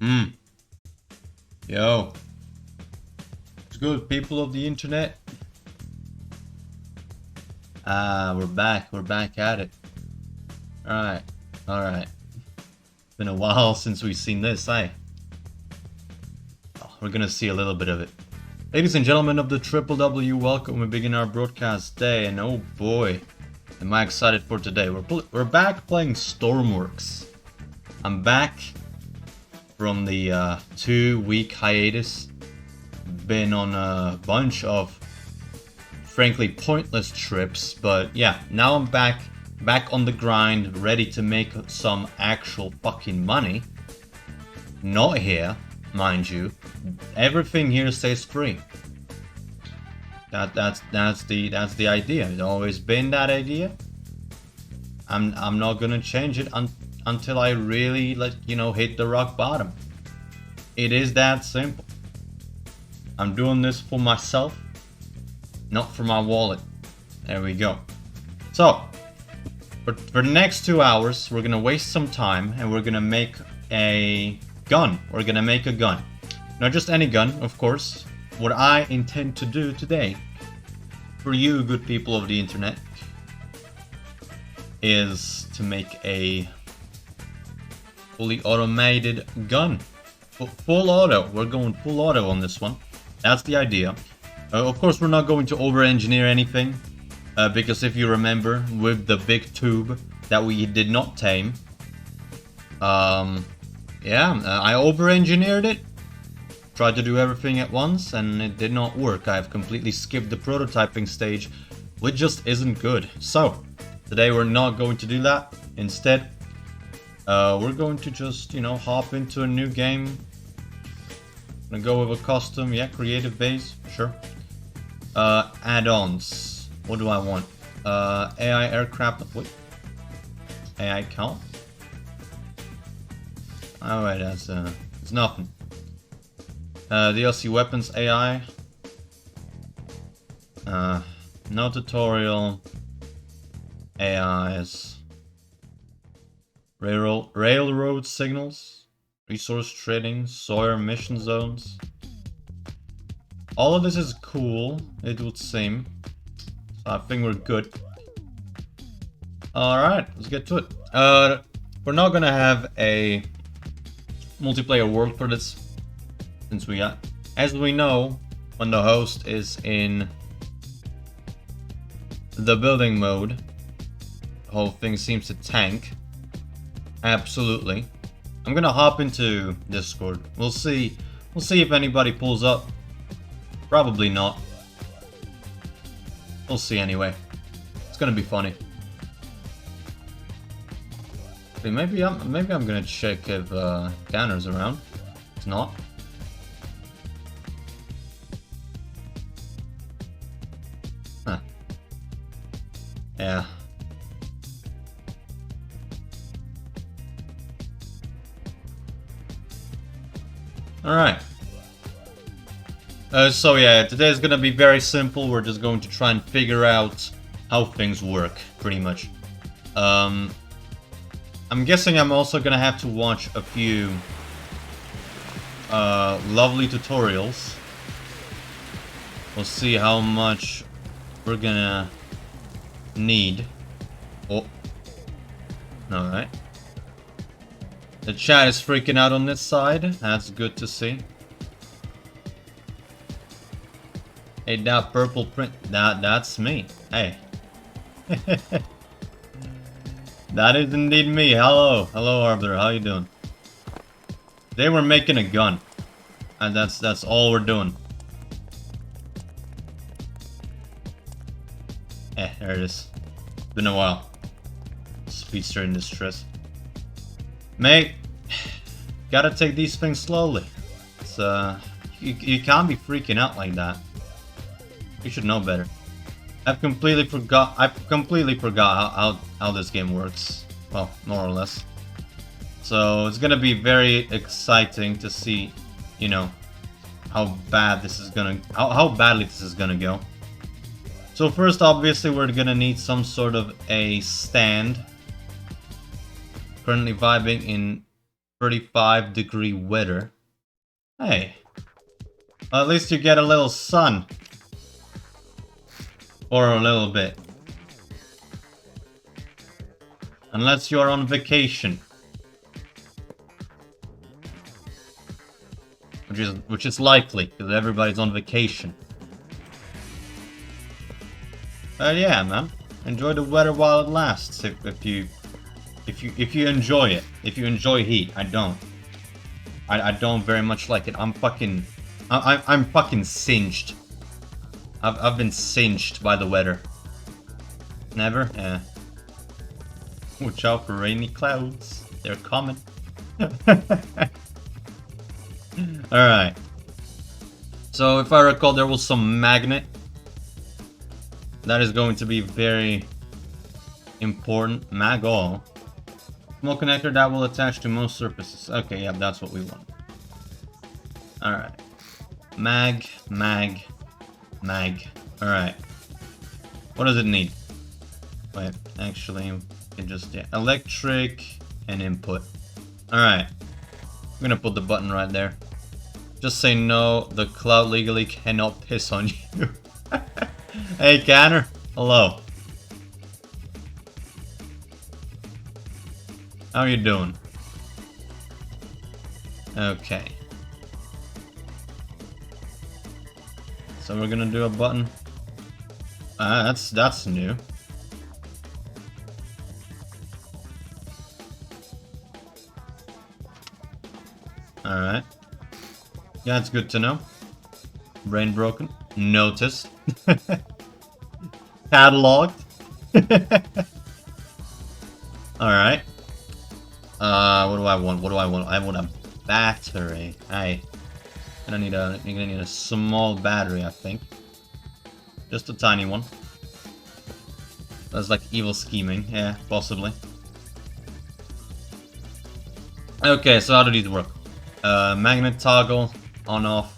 Hmm. Yo. It's good, people of the internet. Ah, we're back. We're back at it. Alright. Alright. Been a while since we've seen this, eh? Oh, we're gonna see a little bit of it. Ladies and gentlemen of the Triple W, welcome. We begin our broadcast day, and oh boy, am I excited for today. We're back playing Stormworks. I'm back from the 2-week hiatus. Been on a bunch of frankly pointless trips, but yeah, now I'm back on the grind, ready to make some actual fucking money. Not here, mind you. Everything here stays free. That's the idea. It's always been that idea. I'm not gonna change it until I really hit the rock bottom. It is that simple. I'm doing this for myself, not for my wallet. There we go. So, for the next 2 hours, we're gonna waste some time and we're gonna make a gun. We're gonna make a gun. Not just any gun, of course. What I intend to do today, for you good people of the internet, is to make a fully automated gun. Full auto. We're going full auto on this one. That's the idea. Of course, we're not going to over-engineer anything, because if you remember, with the big tube that we did not tame, I over-engineered it, tried to do everything at once, and it did not work. I've completely skipped the prototyping stage, which just isn't good. So, today we're not going to do that. Instead, we're going to just, hop into a new game. I'm gonna go with a custom, creative base, sure. Add-ons. What do I want? AI aircraft. Wait. AI count? Alright, it's nothing. DLC weapons AI. No tutorial. AIs. Railroad signals. Resource trading, Sawyer mission zones. All of this is cool, it would seem. So I think we're good. Alright, let's get to it. We're not gonna have a multiplayer world for this, since as we know, when the host is in the building mode, the whole thing seems to tank. Absolutely. I'm gonna hop into Discord. We'll see if anybody pulls up. Probably not. We'll see anyway. It's gonna be funny. Maybe I'm gonna check if Tanner's around. It's not. Huh. Yeah. Alright. So yeah, today's gonna be very simple. We're just going to try and figure out how things work, pretty much. I'm guessing I'm also gonna have to watch a few lovely tutorials. We'll see how much we're gonna need. Oh. Alright. The chat is freaking out on this side. That's good to see. Hey, that purple print. That's me. Hey. That is indeed me. Hello. Hello, Arbiter. How you doing? They were making a gun. And that's all we're doing. There it is. Been a while. Speedster in distress. Mate, gotta take these things slowly. It's you can't be freaking out like that. You should know better. I've completely forgot how this game works. Well, more or less. So it's gonna be very exciting to see, how badly this is gonna go. So first, obviously, we're gonna need some sort of a stand. Currently vibing in 35-degree weather. Hey, well, at least you get a little sun. Or a little bit. Unless you're on vacation. Which is likely, because everybody's on vacation. Yeah, man. Enjoy the weather while it lasts. If you enjoy it. If you enjoy heat, I don't. I don't very much like it. I'm fucking singed. I've been singed by the weather. Never? Yeah. Watch out for rainy clouds. They're coming. Alright. So if I recall, there was some magnet. That is going to be very important. Mag all. Small connector that will attach to most surfaces. Okay, yeah, that's what we want. Alright. Mag. Alright. What does it need? Wait, actually, we can just, yeah, electric and input. Alright. I'm gonna put the button right there. Just say no, the cloud legally cannot piss on you. Hey, Canner. Hello. How are you doing? Okay. So we're gonna do a button. That's new. Alright. Yeah, it's good to know. Brain broken. Noticed. Cataloged. Alright. What do I want? What do I want? I want a battery. You're gonna need a small battery, I think. Just a tiny one. That's like evil scheming. Yeah, possibly. Okay, so how do these work? Magnet toggle, on off.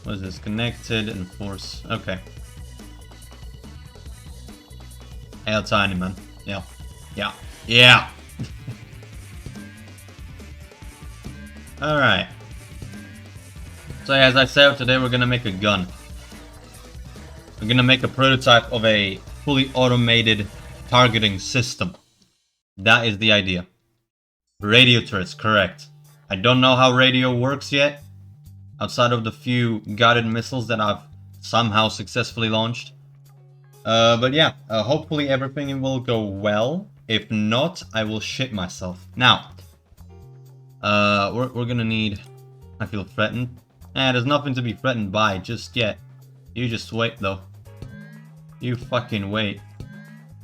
What is this? Connected and force. Okay. How tiny, man. Yeah. Alright. So as I said, today we're gonna make a gun. We're gonna make a prototype of a fully automated targeting system. That is the idea. Radio turrets, correct. I don't know how radio works yet, outside of the few guided missiles that I've somehow successfully launched. But yeah, hopefully everything will go well. If not, I will shit myself. Now, we're gonna need... I feel threatened. There's nothing to be threatened by just yet. You just wait, though. You fucking wait.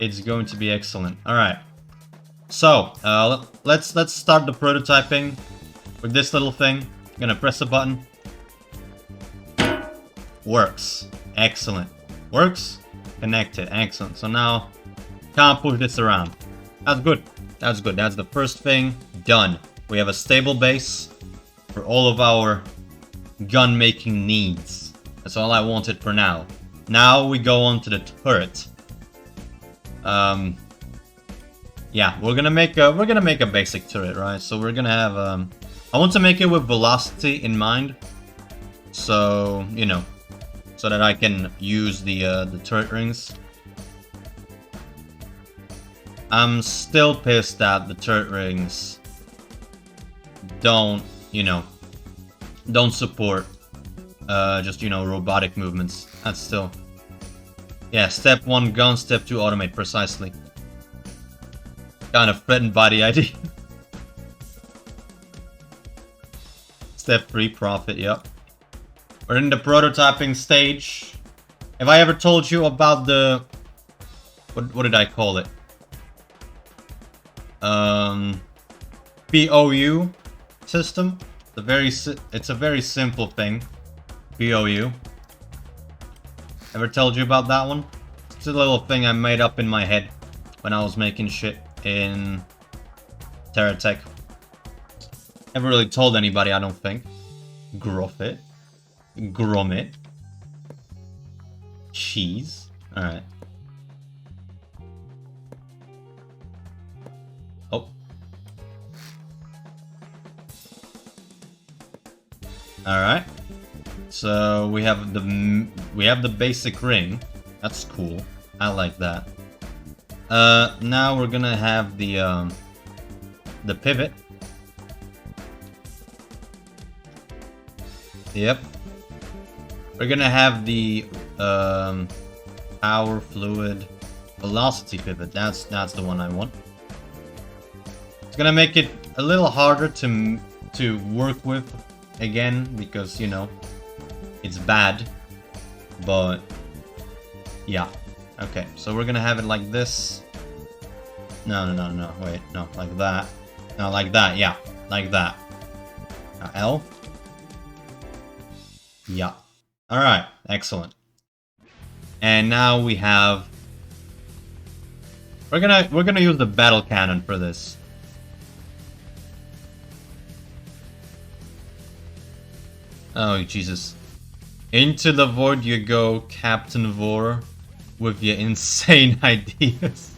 It's going to be excellent. Alright. So, let's start the prototyping with this little thing. I'm gonna press a button. Works. Excellent. Works? Connected. Excellent. So now, can't push this around. That's good. That's good. That's the first thing done. We have a stable base for all of our gun making needs. That's all I wanted for now. Now we go on to the turret. Yeah, we're gonna make a basic turret, right? So we're gonna have I want to make it with velocity in mind. So, you know, so that I can use the turret rings. I'm still pissed that the turret rings don't, you know, don't support just, you know, robotic movements. That's still... Yeah, step 1 gun, step 2 automate, precisely. Kind of threatened by the idea. Step 3 profit, yep. We're in the prototyping stage. Have I ever told you about the... What did I call it? POU system. It's a very simple thing. POU. Ever told you about that one? It's a little thing I made up in my head when I was making shit in TerraTech. Never really told anybody, I don't think. Gruffit. Gromit. Cheese. Alright. Alright. So we have the basic ring. That's cool. I like that. Now we're gonna have the pivot. Yep. We're gonna have the power fluid velocity pivot. That's the one I want. It's gonna make it a little harder to work with again because, you know, it's bad. But yeah. Okay, so we're gonna have it like this. No, wait, no, like that. No, like that, yeah, like that. L. Yeah. Alright, excellent. And now we have... We're gonna use the battle cannon for this. Oh, Jesus. Into the void you go, Captain Vor, with your insane ideas.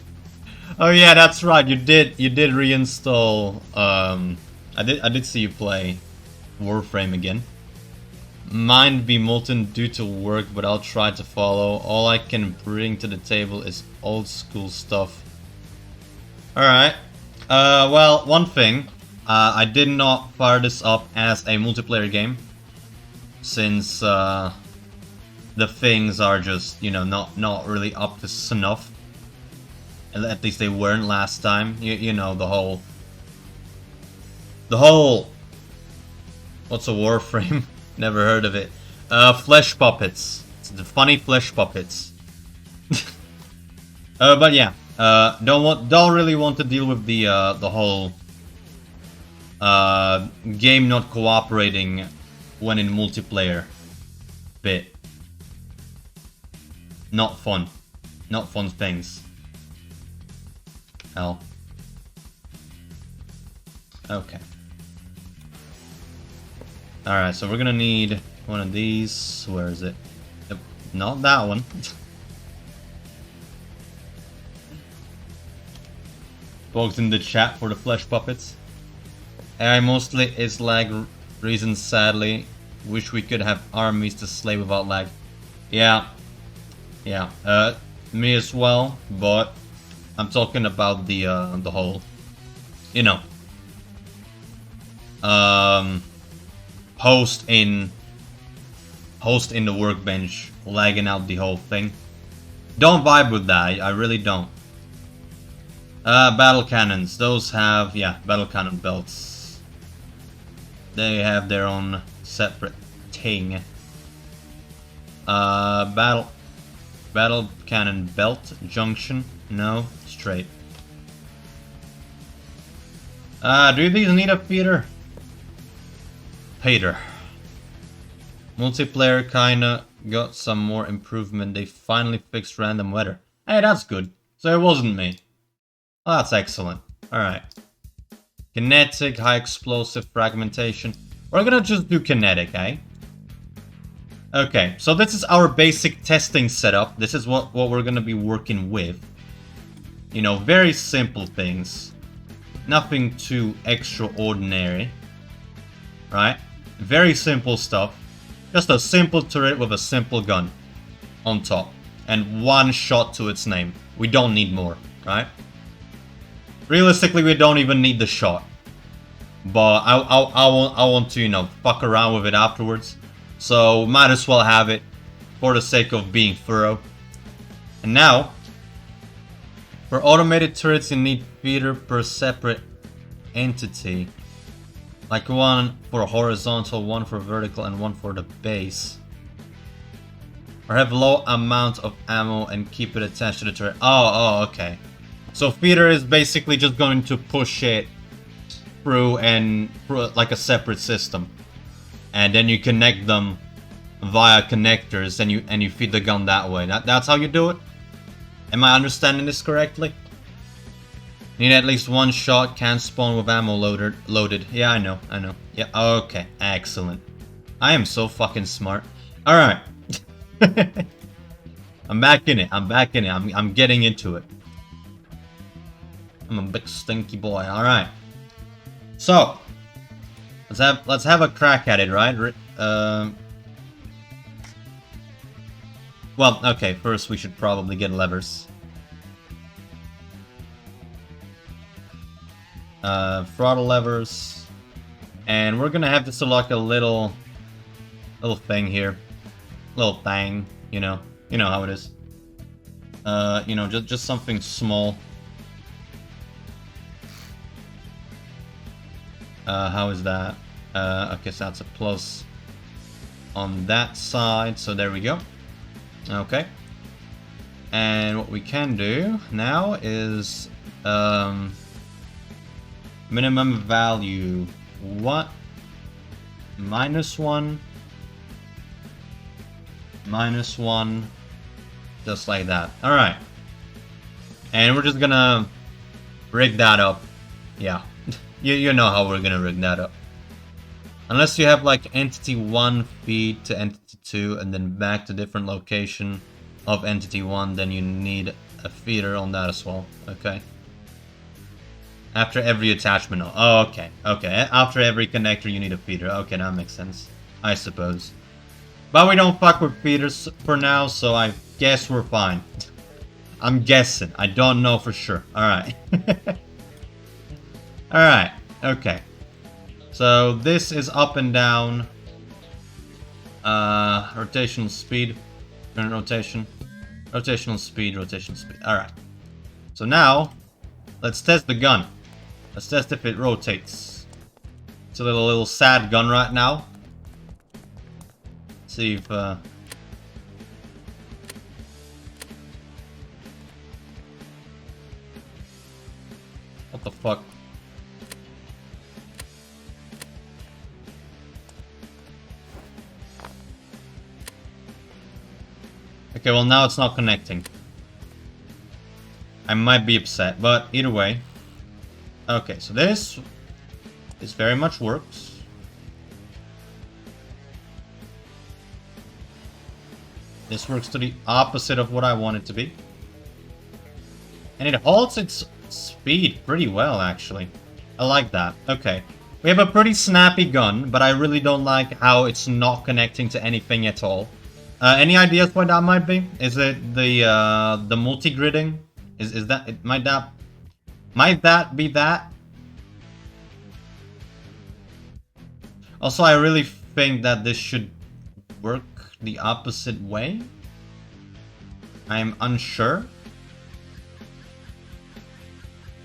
Oh yeah, that's right. You did reinstall. I did see you play Warframe again. Mind be molten due to work, but I'll try to follow. All I can bring to the table is old school stuff. All right. Well, one thing. I did not fire this up as a multiplayer game, since the things are just, you know, not really up to snuff. At least they weren't last time. You know, the whole what's a Warframe? Never heard of it. Flesh puppets. It's the funny flesh puppets. But yeah, don't really want to deal with the whole game not cooperating when in multiplayer bit. Not fun. Not fun things. Hell. Okay. Alright, so we're gonna need one of these. Where is it? Yep, not that one. Folks in the chat for the flesh puppets. AI mostly is lag reasons, sadly. Wish we could have armies to slay without lag. Yeah. Yeah. Me as well, but I'm talking about the whole, you know, host in the workbench lagging out the whole thing. Don't vibe with that. I really don't. Battle cannons. Those have, yeah, battle cannon belts. They have their own separate thing. Battle cannon belt junction. No, straight. Do these need a feeder? Peter. Multiplayer kinda got some more improvement. They finally fixed random weather. Hey, that's good. So it wasn't me. Oh, that's excellent. Alright. Kinetic, high explosive, fragmentation. We're gonna just do kinetic, eh? Okay, so this is our basic testing setup. This is what we're gonna be working with. You know, very simple things. Nothing too extraordinary. Right? Very simple stuff. Just a simple turret with a simple gun on top. And one shot to its name. We don't need more, right? Realistically, we don't even need the shot. But I want to, you know, fuck around with it afterwards. So, might as well have it for the sake of being thorough. And now, for automated turrets, you need feeder per separate entity. Like one for horizontal, one for vertical, and one for the base. Or have low amount of ammo and keep it attached to the turret. Oh, okay. So feeder is basically just going to push it through like a separate system. And then you connect them via connectors and you feed the gun that way. That's how you do it? Am I understanding this correctly? Need at least one shot, can't spawn with ammo loaded. Yeah, I know. Yeah, okay, excellent. I am so fucking smart. Alright. I'm back in it. I'm getting into it. I'm a big stinky boy. Alright. So, let's have a crack at it, right? Well, okay, first we should probably get levers. Throttle levers. And we're gonna have to select a little thing here. Little thing, you know. You know how it is. You know, just something small. How is that? Okay, so that's a plus on that side, so there we go. Okay. And what we can do now is minimum value what? -1 -1, just like that. Alright. And we're just gonna rig that up. Yeah. You know how we're gonna rig that up. Unless you have like entity 1 feed to entity 2 and then back to different location of entity 1, then you need a feeder on that as well. Okay. After every attachment. Oh, okay. Okay. After every connector you need a feeder. Okay, that makes sense. I suppose. But we don't fuck with feeders for now, so I guess we're fine. I'm guessing. I don't know for sure. Alright. Alright. Okay. So this is up and down. Rotational speed. Rotation. Rotational speed, rotational speed. Alright. So now, let's test the gun. Let's test if it rotates. It's a little sad gun right now. See if what the fuck? Okay, well now it's not connecting. I might be upset, but either way. Okay, so this very much works. This works to the opposite of what I want it to be. And it holds its speed pretty well, actually. I like that. Okay. We have a pretty snappy gun, but I really don't like how it's not connecting to anything at all. Any ideas why that might be? Is it the multi-gridding? Is that might that be that? Also, I really think that this should work the opposite way. I'm unsure.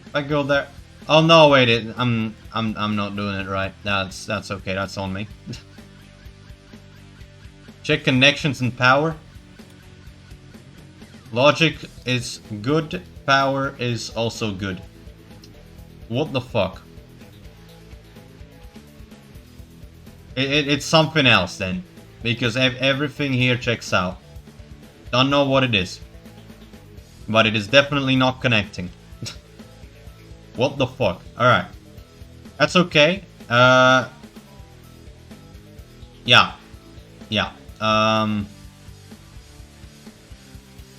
If I go there, oh no, wait, I'm not doing it right. That's okay. That's on me. Check connections and power. Logic is good. Power is also good. What the fuck? It's something else then. Because everything here checks out. Don't know what it is. But it is definitely not connecting. What the fuck? Alright. That's okay. Yeah. Yeah.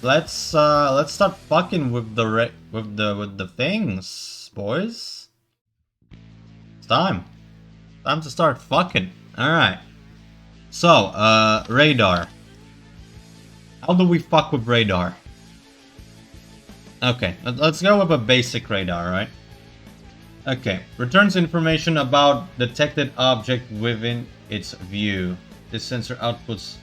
Let's start fucking with the things, boys. It's time. Time to start fucking. Alright. So, radar. How do we fuck with radar? Okay, let's go with a basic radar, right? Okay, returns information about detected object within its view. This sensor outputs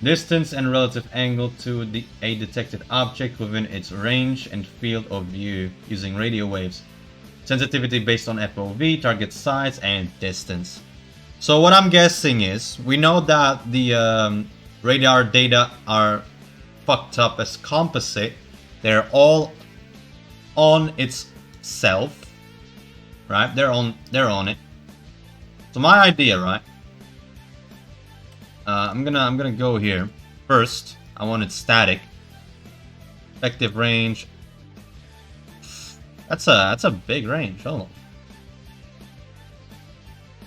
distance and relative angle to a detected object within its range and field of view using radio waves. Sensitivity based on FOV, target size, and distance. So what I'm guessing is, we know that the radar data are fucked up as composite. They're all on itself, right? They're on it. So my idea, right? I'm gonna go here. First, I want it static. Effective range. That's a big range. Hold on.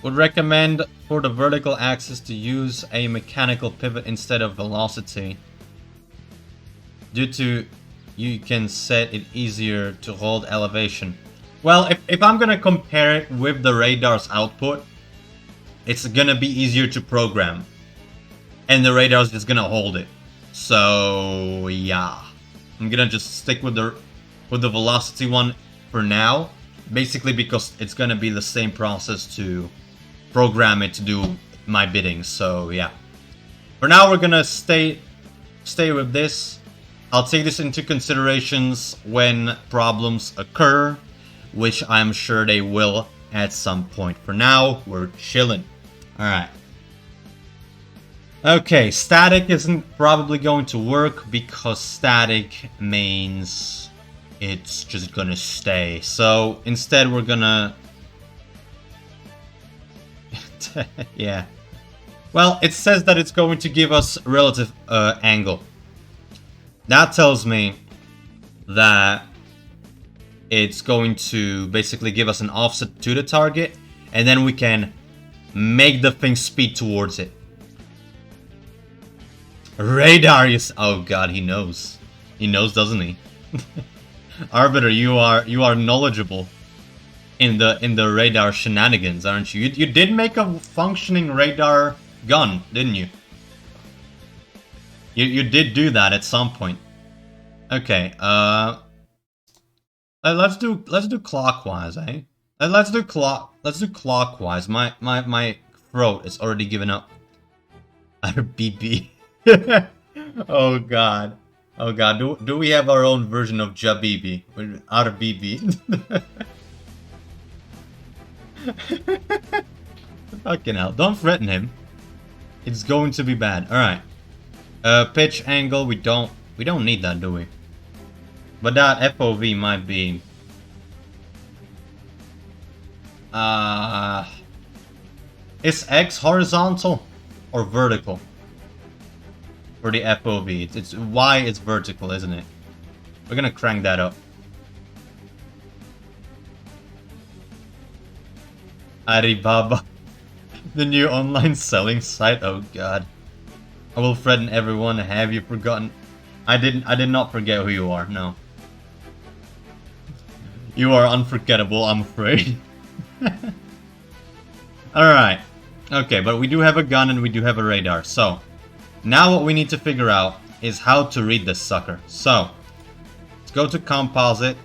Would recommend for the vertical axis to use a mechanical pivot instead of velocity. Due to you can set it easier to hold elevation. Well, if I'm gonna compare it with the radar's output, it's gonna be easier to program. And the radar's just gonna hold it. So yeah. I'm gonna just stick with the velocity one for now. Basically because it's gonna be the same process to program it to do my bidding. So yeah. For now we're gonna stay with this. I'll take this into considerations when problems occur, which I'm sure they will at some point. For now, we're chilling. Alright. Okay, static isn't probably going to work because static means it's just gonna stay. So instead we're gonna... yeah. Well, it says that it's going to give us relative angle. That tells me that it's going to basically give us an offset to the target, and then we can make the thing speed towards it. Radar is... oh god, he knows. He knows, doesn't he? Arbiter, you are knowledgeable in the radar shenanigans, aren't you? You did make a functioning radar gun, didn't you? You did do that at some point. Okay, let's do clockwise, eh? Let's do clockwise. My throat is already given up. RBB. Oh god. Oh god. Do we have our own version of Jabibi? RBB. Fucking hell. Don't threaten him. It's going to be bad. Alright. Pitch angle, we don't need that, do we? But that FOV might be... is X horizontal or vertical? For the FOV. It's Y is vertical, isn't it? We're gonna crank that up. Alibaba. The new online selling site. Oh god. I will threaten everyone. Have you forgotten? I did not forget who you are, no. You are unforgettable, I'm afraid. Alright. Okay, but we do have a gun and we do have a radar. So, now what we need to figure out is how to read this sucker. So, let's go to composite.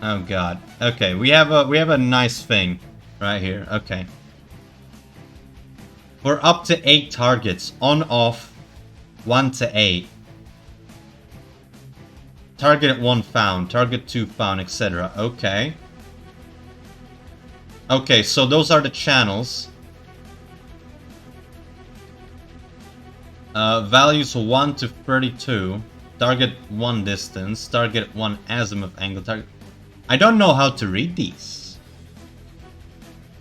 Oh god. Okay, we have a nice thing right here. Okay. For up to 8 targets, on off 1 to 8. Target 1 found, target 2 found, etc. Okay. Okay, so those are the channels. Values 1 to 32. Target 1 distance, target 1 azimuth angle, target... I don't know how to read these.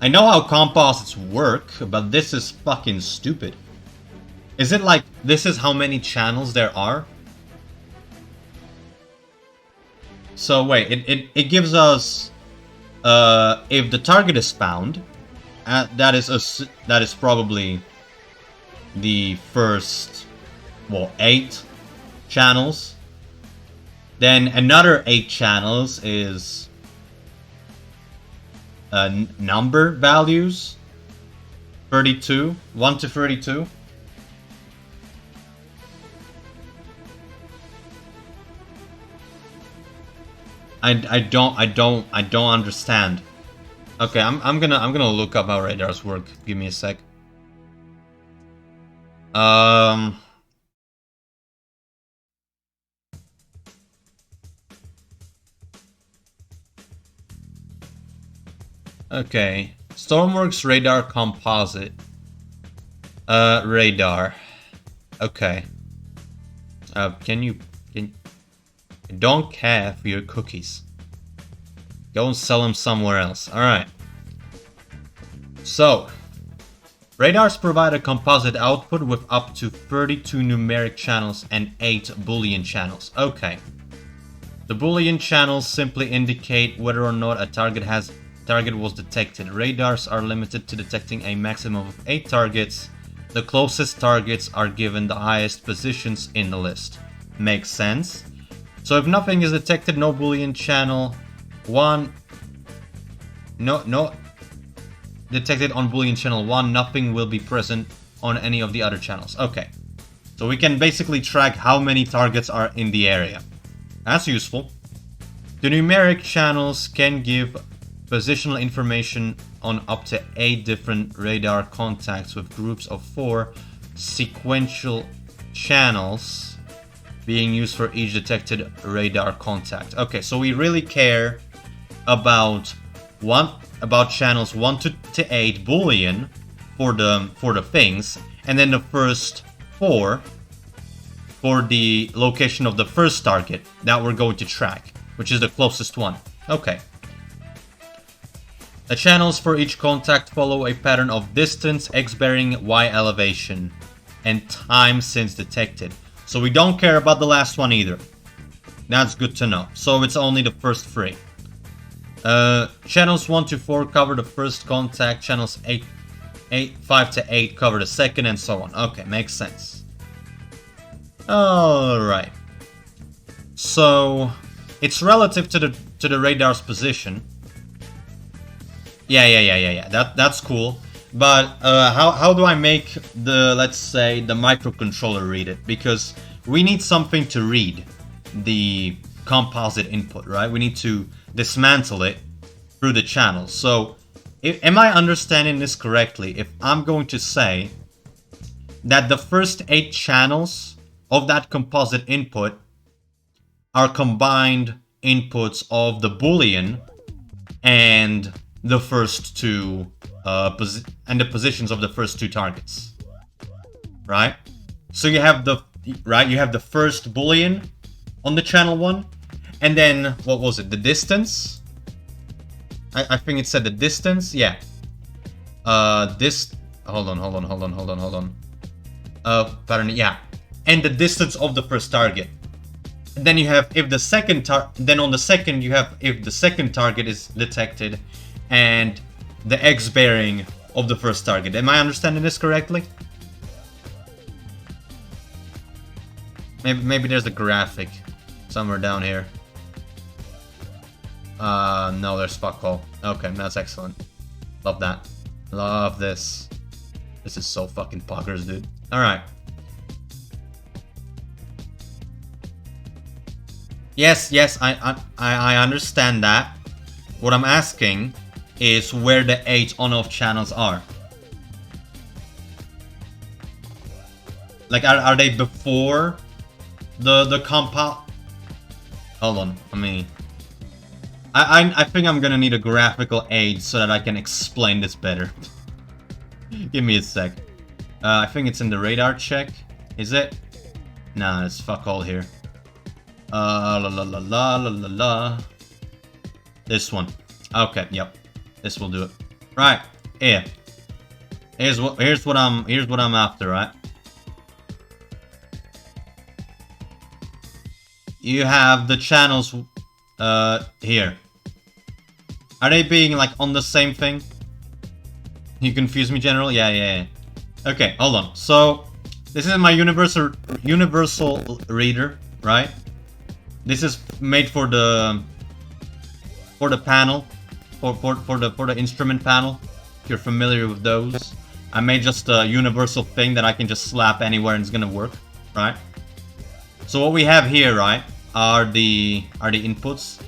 I know how composites work, but this is fucking stupid. Is it like, this is how many channels there are? So wait, it gives us, if the target is found, that is probably the first, well, 8 channels. Then another 8 channels is number values. 32, 1 to 32. I don't understand. Okay, I'm gonna look up how radars work. Give me a sec. Okay, Stormworks radar composite. Radar. Okay. Can I don't care for your cookies. Go and sell them somewhere else. Alright. So, radars provide a composite output with up to 32 numeric channels and 8 Boolean channels. Okay. The Boolean channels simply indicate whether or not a target was detected. Radars are limited to detecting a maximum of 8 targets. The closest targets are given the highest positions in the list. Makes sense. So if nothing is detected, no Boolean channel. No detected on Boolean channel 1, nothing will be present on any of the other channels. Okay. So we can basically track how many targets are in the area. That's useful. The numeric channels can give positional information on up to 8 different radar contacts with groups of 4 sequential channels being used for each detected radar contact. Okay, so we really care about channels 1 to 8 Boolean for the things, and then the first 4 for the location of the first target that we're going to track, which is the closest one. Okay. The channels for each contact follow a pattern of distance, x bearing, y elevation, and time since detected. So we don't care about the last one either. That's good to know. So it's only the first 3. Channels 1 to 4 cover the first contact. Channels 5 to 8 cover the second, and so on. Okay, makes sense. Alright. So it's relative to the radar's position. Yeah. That's cool. But how do I make the, let's say, the microcontroller read it? Because we need something to read the composite input, right? We need to dismantle it through the channels. So, am I understanding this correctly? If I'm going to say that the first 8 channels of that composite input are combined inputs of the Boolean and the first 2 and the positions of the first 2 targets, right? So you have the first Boolean on the channel 1, and then what was it? The distance. I think it said the distance. Yeah. Hold on. Pattern. Yeah, and the distance of the first target. And then you have if the second then on the second you have if the second target is detected, and the X bearing of the first target. Am I understanding this correctly? Maybe there's a graphic somewhere down here. No, there's fuck all. Okay, that's excellent. Love that. Love this. This is so fucking poggers, dude. Alright. Yes, I understand that. What I'm asking is where the 8 on-off channels are. Like, are they before the compound? Hold on, I think I'm gonna need a graphical aid so that I can explain this better. Give me a sec. I think it's in the radar check. Is it? Nah, it's fuck all here. La. This one. Okay, yep. This will do it. Right. Here. Here's what I'm after, right? You have the channels here. Are they being like on the same thing? You confuse me, General? Yeah. Okay, hold on. So this is my universal reader, right? This is made for the panel, for the instrument panel. If you're familiar with those, I made just a universal thing that I can just slap anywhere and it's gonna work, right? So what we have here, right, are the inputs.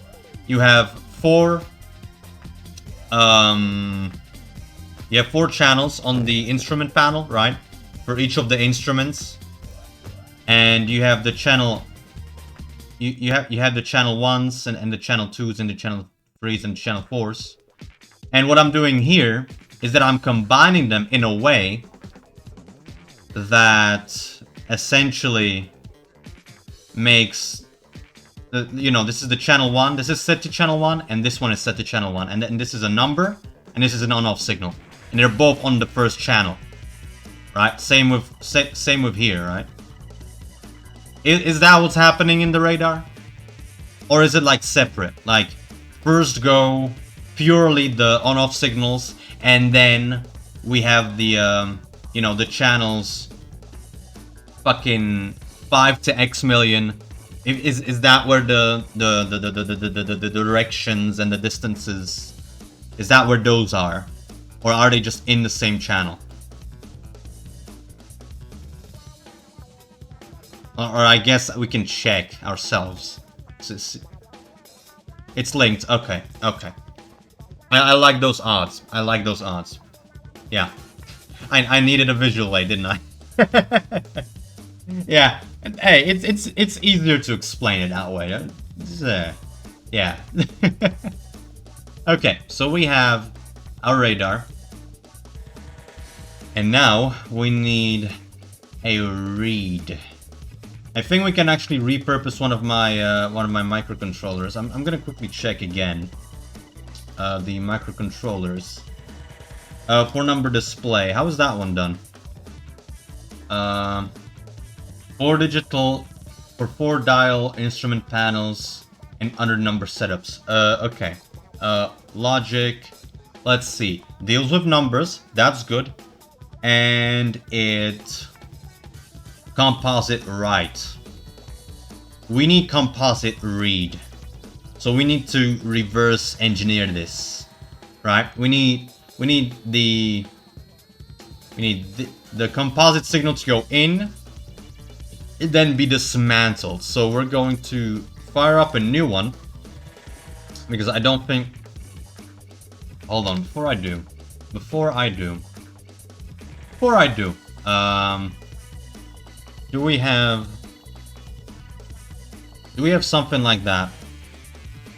You have 4 channels on the instrument panel, right, for each of the instruments, and you have the channel. You have the channel 1s and the channel 2s and the channel 3s and channel 4s. And what I'm doing here is that I'm combining them in a way that essentially makes this is the channel 1, this is set to channel 1, and this one is set to channel 1, and then this is a number and this is an on-off signal, and they're both on the first channel, right? Same with here, right? Is that what's happening in the radar? Or is it like separate? Like first go purely the on-off signals, and then we have the the channels fucking 5 to X million. Is that where the directions and the distances, is that where those are? Or are they just in the same channel? Or I guess we can check ourselves. It's linked. Okay, okay. I like those odds. I like those odds. Yeah. I needed a visual aid, didn't I? Yeah. Hey, it's easier to explain it that way. Yeah. Okay, so we have our radar. And now we need a read. I think we can actually repurpose one of my microcontrollers. I'm gonna quickly check again. The microcontrollers. For number display. How is that one done? 4 digital for 4 dial instrument panels and other number setups. Okay. Logic. Let's see. Deals with numbers. That's good. And it composite write. We need composite read. So we need to reverse engineer this, right? We need the composite signal to go in, and then be dismantled. So we're going to fire up a new one because I don't think. Hold on, before I do, do we have something like that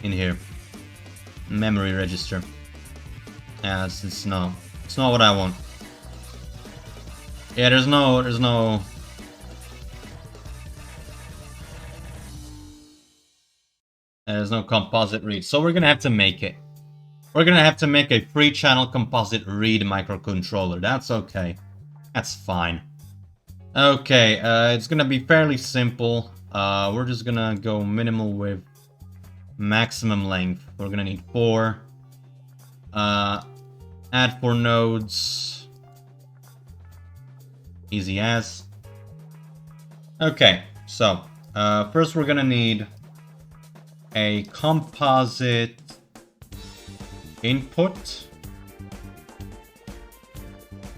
in here? Memory register. Yeah, it's not what I want. Yeah, there's no composite read, so we're gonna have to make it. We're gonna have to make a 3-channel composite read microcontroller. That's okay. That's fine. Okay, it's gonna be fairly simple. We're just gonna go minimal width, maximum length. We're gonna need 4. Add 4 nodes. Easy as. Okay, so first we're gonna need a composite input.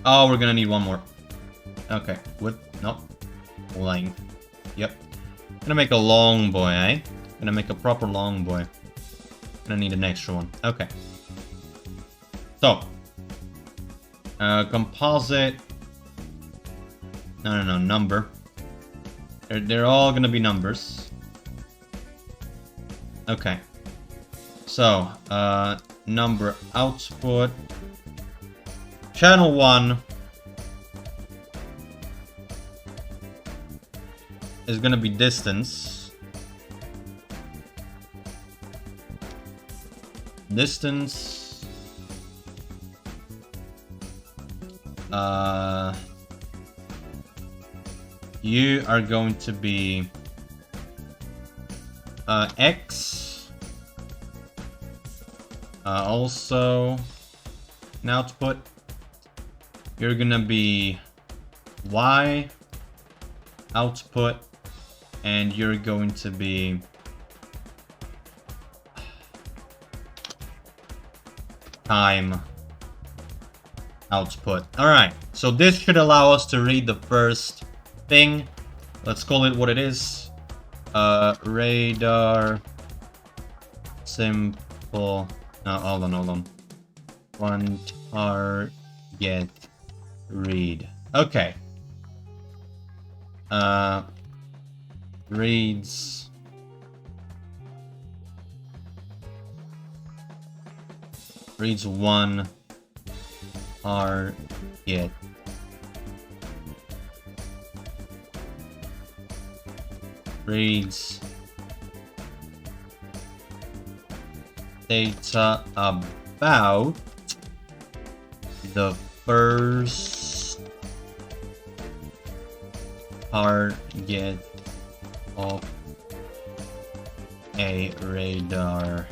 Oh, we're gonna need one more. Okay, width, nope. Length. Yep. Gonna make a long boy, eh? Gonna make a proper long boy. Gonna need an extra one. Okay. So, composite. No, number. They're all gonna be numbers. Okay. So, number output. Channel 1 is gonna be distance. Distance. You are going to be X. Also, an output. You're gonna be Y output, and you're going to be time output. Alright, so this should allow us to read the first thing. Let's call it what it is. Radar simple. No, hold on. One target read. Okay. Reads one target. Reads data about the first target of a radar.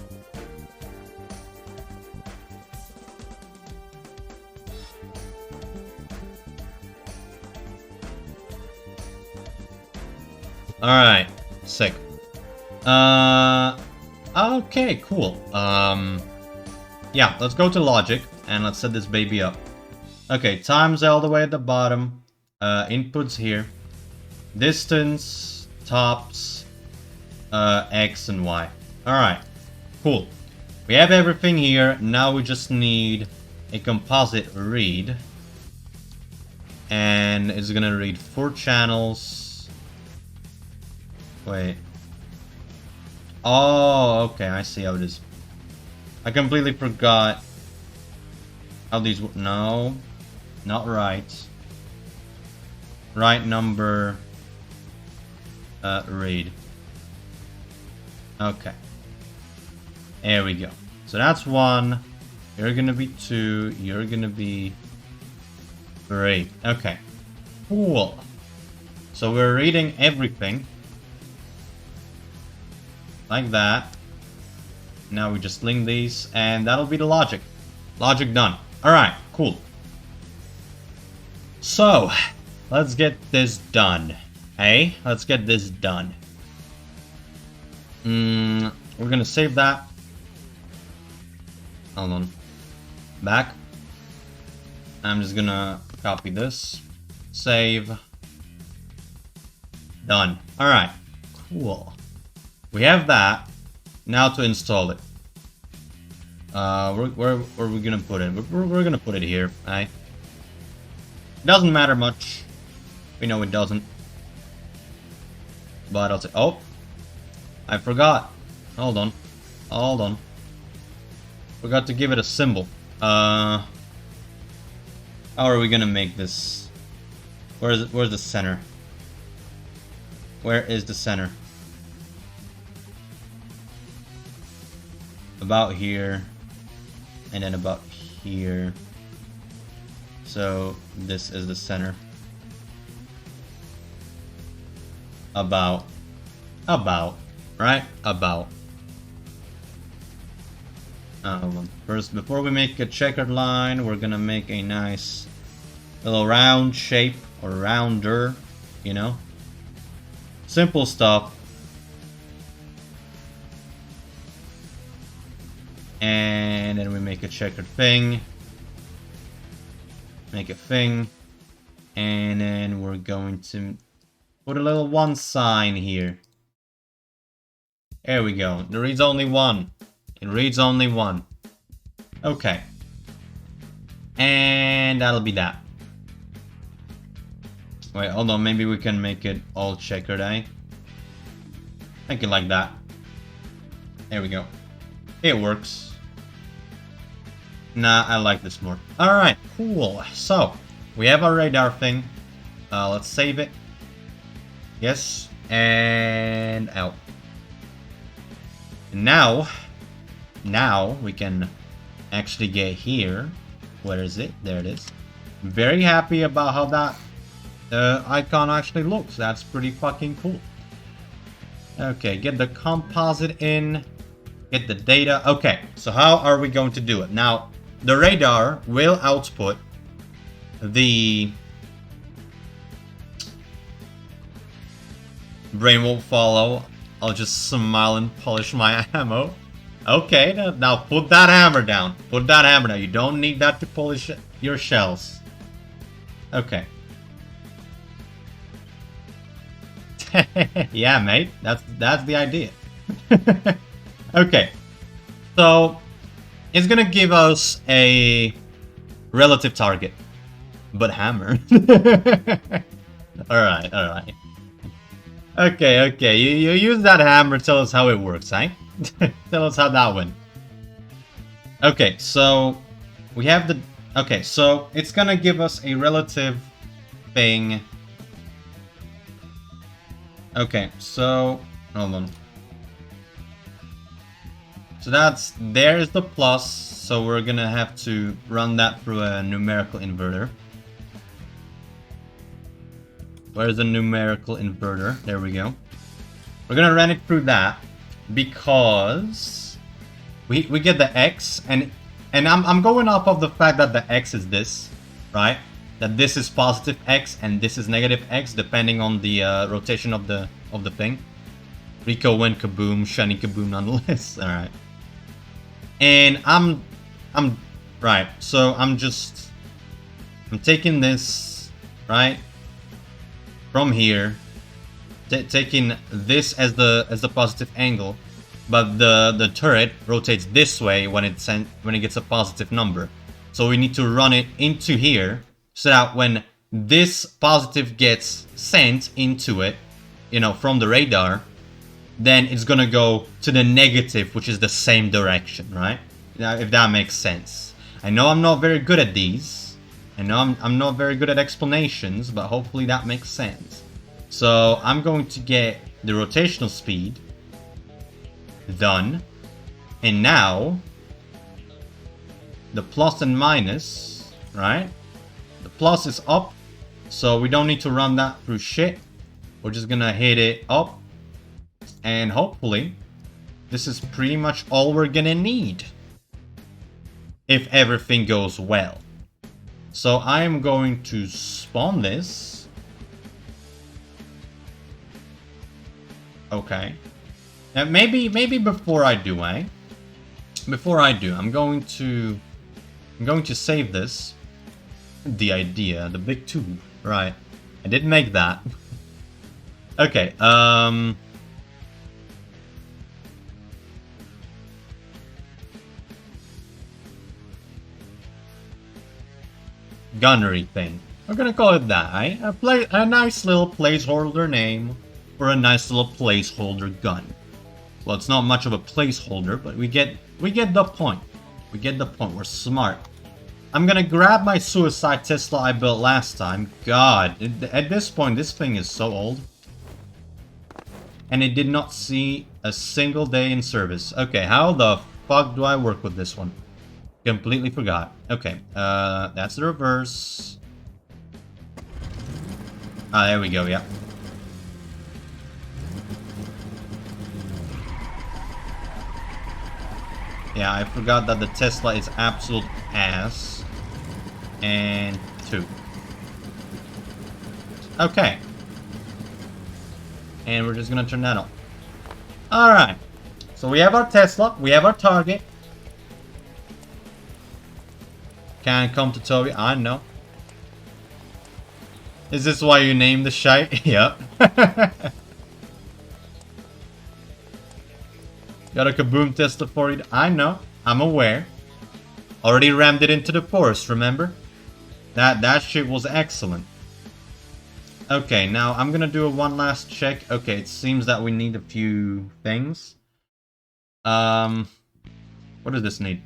Alright, sick. Okay, cool. yeah, let's go to logic and let's set this baby up. Okay, times all the way at the bottom. Inputs here. Distance, tops, X and Y. Alright, cool. We have everything here. Now we just need a composite read. And it's gonna read 4 channels. Wait. Oh, okay, I see how it is. I completely forgot how these... No, not right. Right number... read. Okay. There we go. So that's 1. You're gonna be 2. You're gonna be 3. Okay. Cool. So we're reading everything. Like that. Now we just link these, and that'll be the logic. Logic done. Alright, cool. So, let's get this done. Hey, let's get this done. We're gonna save that. Hold on. Back. I'm just gonna copy this. Save. Done. Alright, cool. We have that. Now to install it. Where are we gonna put it? We're gonna put it here, right? Doesn't matter much. We know it doesn't. But I'll say, oh, I forgot. Hold on, hold on. Forgot to give it a symbol. How are we gonna make this? Where's the center? Where is the center? About here, and then about here. So this is the center. About, right? About. First, before we make a checkered line, we're gonna make a nice little round shape, or rounder, you know? Simple stuff. And then we make a checkered thing. Make a thing. And then we're going to put a little 1 sign here. There we go. It reads only 1. It reads only 1. Okay. And that'll be that. Wait, hold on. Maybe we can make it all checkered, eh? Make it like that. There we go. It works. Nah, I like this more. Alright, cool. So, we have our radar thing. Let's save it. Yes. And out. Now we can actually get here. Where is it? There it is. Very happy about how that icon actually looks. That's pretty fucking cool. Okay, get the composite in. Get the data. Okay, so how are we going to do it? Now, the radar will output the... Brain won't follow. I'll just smile and polish my ammo. Okay, now put that hammer down. Put that hammer down. You don't need that to polish your shells. Okay. Yeah, mate. That's the idea. Okay. So, it's gonna give us a relative target. But hammer. Alright, alright. Okay, you use that hammer, tell us how it works, eh? Tell us how that went. Okay, so we have the... Okay, so it's gonna give us a relative thing. Okay, so... Hold on. So there's the plus, so we're gonna have to run that through a numerical inverter. Where's the numerical inverter? There we go. We're gonna run it through that because we get the X, and I'm going off of the fact that the X is this, right? That this is positive X and this is negative X, depending on the rotation of the thing. Rico went kaboom, Shani kaboom nonetheless. All right. And I'm Right, so I'm taking this, right, from here, taking this as the positive angle, but the turret rotates this way when it gets a positive number. So we need to run it into here, so that when this positive gets sent into it, you know, from the radar, then it's gonna go to the negative, which is the same direction, right? If that makes sense. I know I'm not very good at these. I know I'm not very good at explanations, but hopefully that makes sense. So I'm going to get the rotational speed done. And now the plus and minus, right? The plus is up, so we don't need to run that through shit. We're just gonna hit it up. And hopefully this is pretty much all we're gonna need, if everything goes well. So I am going to spawn this. Okay. And maybe before I do, Before I do, I'm going to save this. The idea, the big tube. Right. I did make that. Okay, gunnery thing. We're gonna call it that, eh? A nice little placeholder name for a nice little placeholder gun. Well, it's not much of a placeholder, but we get the point. We get the point. We're smart. I'm gonna grab my suicide Tesla I built last time. God, at this point, this thing is so old. And it did not see a single day in service. Okay, how the fuck do I work with this one? Completely forgot. Okay, that's the reverse. Ah, there we go, yeah. Yeah, I forgot that the Tesla is absolute ass. And 2. Okay. And we're just gonna turn that on. Alright. So we have our Tesla, we have our target. Can't come to Toby, I know. Is this why you named the shite? Yep. Got a kaboom Tesla for you. I know. I'm aware. Already rammed it into the forest, remember? That shit was excellent. Okay, now I'm gonna do one last check. Okay, it seems that we need a few things. What does this need?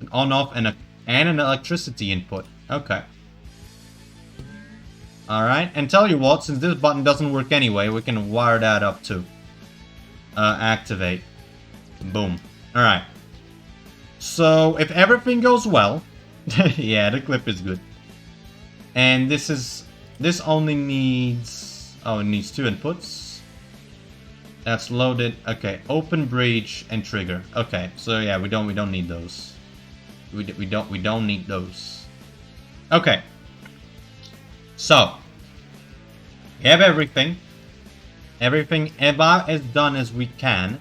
An on-off and an electricity input. Okay. Alright, and tell you what, since this button doesn't work anyway, we can wire that up too. Activate. Boom. Alright. So, if everything goes well... yeah, the clip is good. And this only needs... oh, it needs 2 inputs. That's loaded. Okay, open breach and trigger. Okay, so yeah, we don't need those. We don't need those. Okay. So, we have everything. Everything about as done as we can.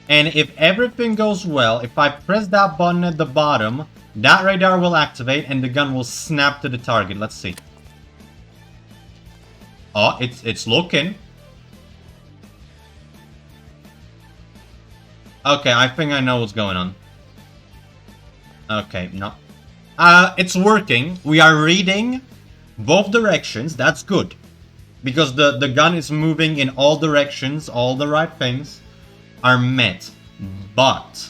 And if everything goes well, if I press that button at the bottom, that radar will activate and the gun will snap to the target. Let's see. Oh, it's looking. Okay, I think I know what's going on. Okay, no. It's working. We are reading both directions. That's good. Because the gun is moving in all directions. All the right things are met. But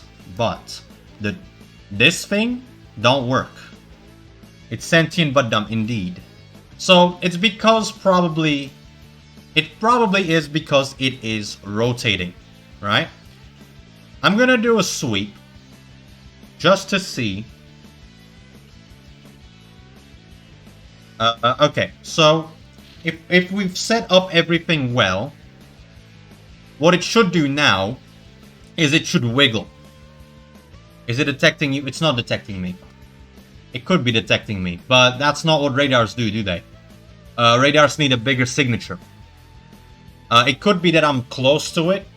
this thing don't work. It's sentient but dumb indeed. So it's because it probably is because it is rotating, right? I'm gonna do a sweep just to see. Okay, so if we've set up everything well, what it should do now is it should wiggle. Is it detecting you? It's not detecting me. It could be detecting me, but that's not what radars do they? Radars need a bigger signature. It could be that I'm close to it.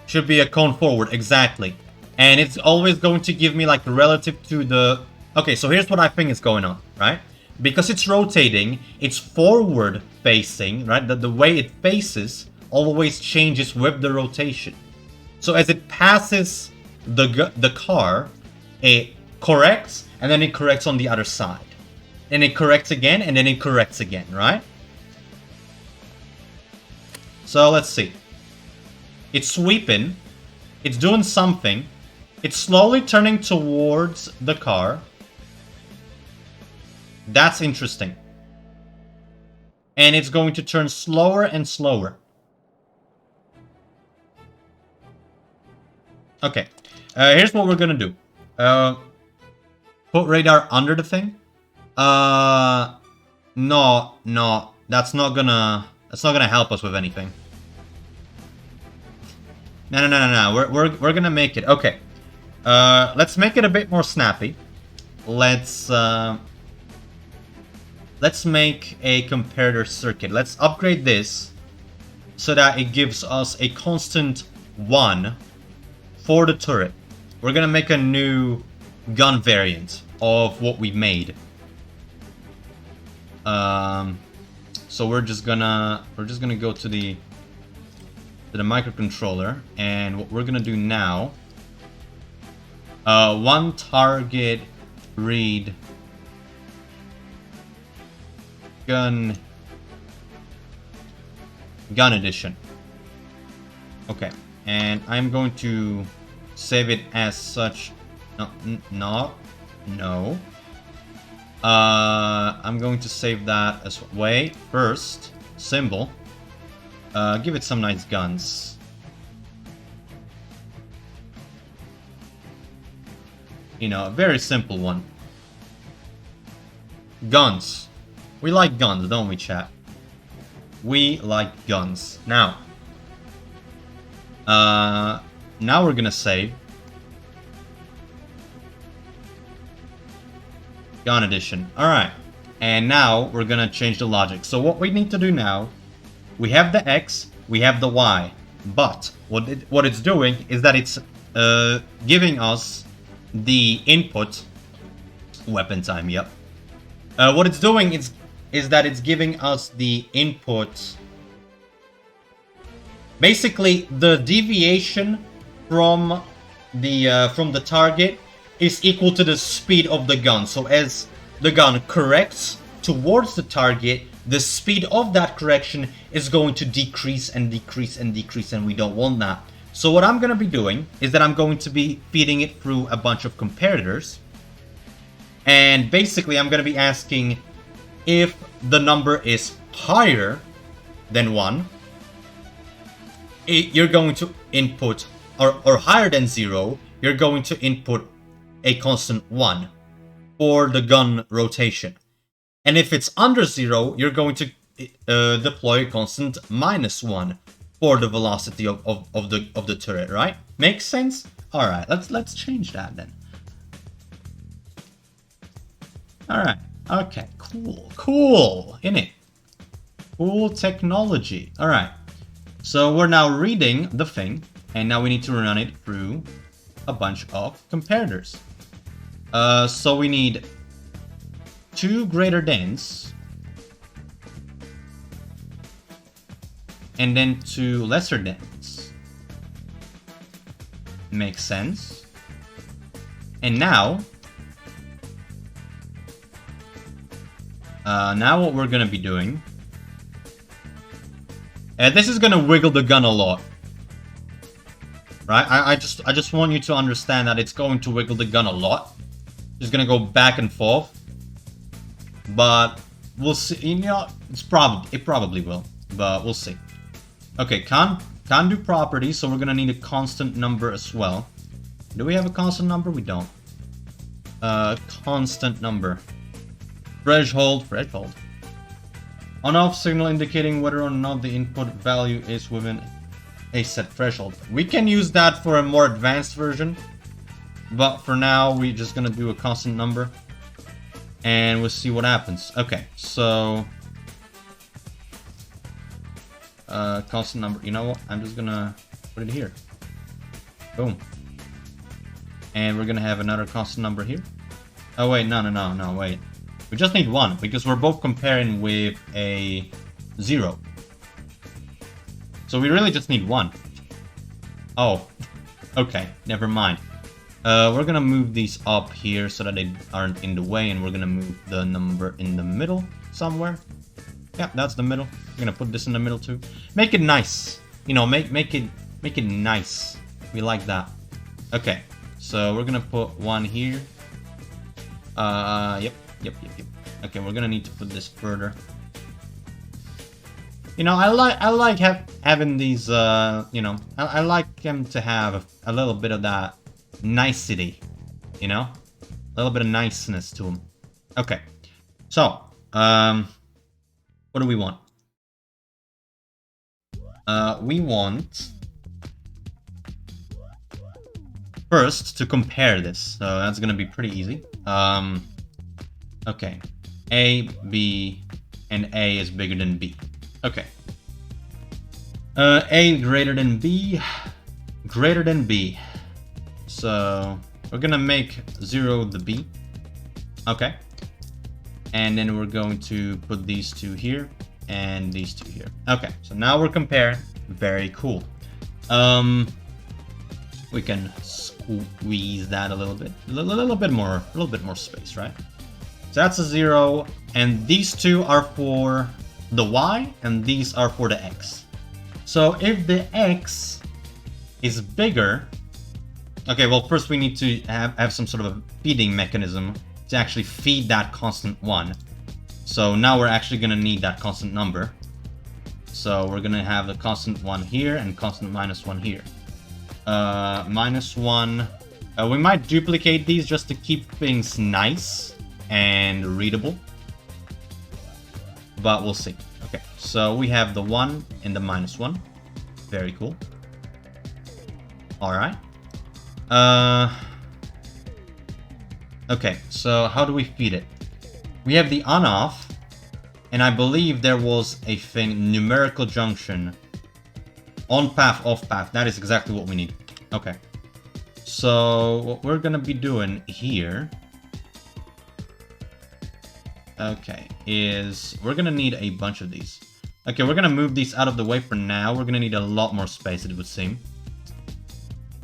Should be a cone forward, exactly. And it's always going to give me like relative to the... Okay, so here's what I think is going on, right? Because it's rotating, it's forward facing, right? The way it faces always changes with the rotation. So as it passes the car, it corrects, and then it corrects on the other side. And it corrects again, and then it corrects again, right? So let's see. It's sweeping. It's doing something. It's slowly turning towards the car. That's interesting. And it's going to turn slower and slower. Okay. Here's what we're gonna do. Put radar under the thing. No. That's not gonna help us with anything. No. We're gonna make it. Okay. Let's make it a bit more snappy. Let's make a comparator circuit. Let's upgrade this so that it gives us a constant 1 for the turret. We're gonna make a new gun variant of what we made. So we're just gonna go to the microcontroller, and what we're gonna do now, one target read gun edition. Okay, and I'm going to save it as such. No. I'm going to save that as wait first symbol. Give it some nice guns. You know, a very simple one. Guns. We like guns, don't we, chat? We like guns. Now we're gonna save. Gun edition. Alright. And now we're gonna change the logic. So what we need to do now, we have the X, we have the Y. But what it's doing is that it's giving us the input. Weapon time, yep. What it's doing is that it's giving us the input. Basically, the deviation from the target is equal to the speed of the gun. So as the gun corrects towards the target, the speed of that correction is going to decrease and decrease and decrease, and we don't want that. So what I'm going to be doing is that I'm going to be feeding it through a bunch of comparators. And basically, I'm going to be asking if the number is higher than 1, you're going to input, or higher than 0, you're going to input a constant 1 for the gun rotation. And if it's under 0, you're going to deploy a constant -1 for the velocity of the turret, right? Makes sense? Alright, let's change that then. Alright, okay, cool, innit? Cool technology. Alright, so we're now reading the thing, and now we need to run it through a bunch of comparators. So we need 2 greater thans, and then 2 lesser thans. Makes sense. And now what we're gonna be doing, this is gonna wiggle the gun a lot, right? I just want you to understand that it's going to wiggle the gun a lot. It's gonna go back and forth, but we'll see. You know, it probably will, but we'll see. Okay, can't do properties, so we're gonna need a constant number as well. Do we have a constant number? We don't. Constant number. Threshold. On-off signal indicating whether or not the input value is within a set threshold. We can use that for a more advanced version, but for now we're just gonna do a constant number, and we'll see what happens. Okay, so constant number. You know what? I'm just gonna put it here. Boom. And we're gonna have another constant number here. Oh wait, no, wait. We just need 1, because we're both comparing with a 0. So we really just need 1. Oh, okay, never mind. We're gonna move these up here so that they aren't in the way, and we're gonna move the number in the middle somewhere. Yeah, that's the middle. We're gonna put this in the middle too. Make it nice. You know, make it nice. We like that. Okay, so we're gonna put 1 here. Yep. Okay, we're gonna need to put this further. You know, I like having these. You know, I like them to have a little bit of that nicety. You know, a little bit of niceness to them. Okay, so what do we want? We want first to compare this. So that's gonna be pretty easy. Okay, A, B, and A is bigger than B. Okay. A greater than B, greater than B. So we're gonna make 0 the B. Okay. And then we're going to put these 2 here and these 2 here. Okay, so now we're comparing. Very cool. We can squeeze that a little bit. A little bit more space, right? So that's a 0, and these 2 are for the Y, and these are for the X. So if the X is bigger... Okay, well, first we need to have some sort of a feeding mechanism to actually feed that constant 1. So now we're actually going to need that constant number. So we're going to have the constant 1 here and constant -1 here. -1... we might duplicate these just to keep things nice and readable. But we'll see. Okay, so we have the 1 and the -1. Very cool. Alright. Okay, so how do we feed it? We have the on-off, and I believe there was a thing, numerical junction. On path, off path. That is exactly what we need. Okay. So what we're gonna be doing here... Okay, is we're gonna need a bunch of these. Okay, we're gonna move these out of the way for now. We're gonna need a lot more space, it would seem.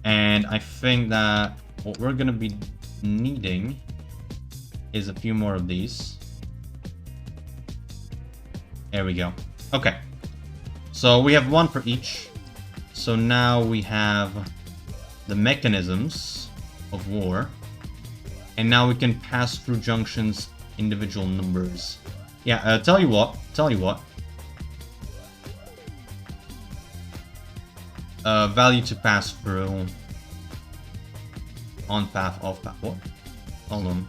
And I think that what we're gonna be needing is a few more of these. There we go. Okay. So we have 1 for each. So now we have the mechanisms of war. And now we can pass through junctions individual numbers. Yeah, tell you what. Value to pass through. On path, off path. What? Hold on.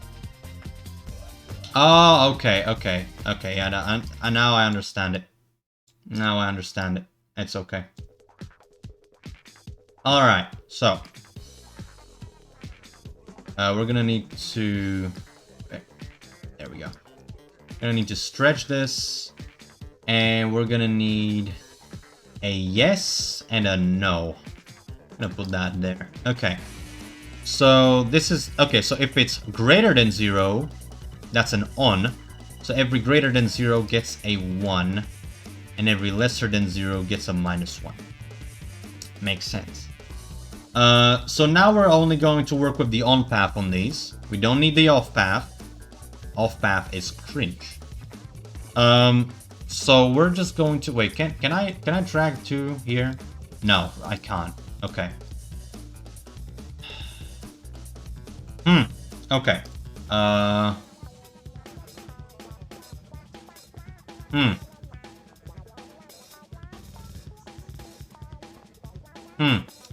Oh, okay. Yeah, now I understand it. Now I understand it. It's okay. Alright, so. We're gonna need to... Okay, there we go. Gonna need to stretch this. And we're gonna need a yes and a no. I'm gonna put that there. Okay. So this is... Okay, so if it's greater than 0, that's an on. So every greater than 0 gets a 1. And every lesser than 0 gets a -1. Makes sense. So now we're only going to work with the on path on these. We don't need the off path. Off path is cringe. So we're just going to... Wait, can I drag 2 here? No, I can't. Okay. Okay.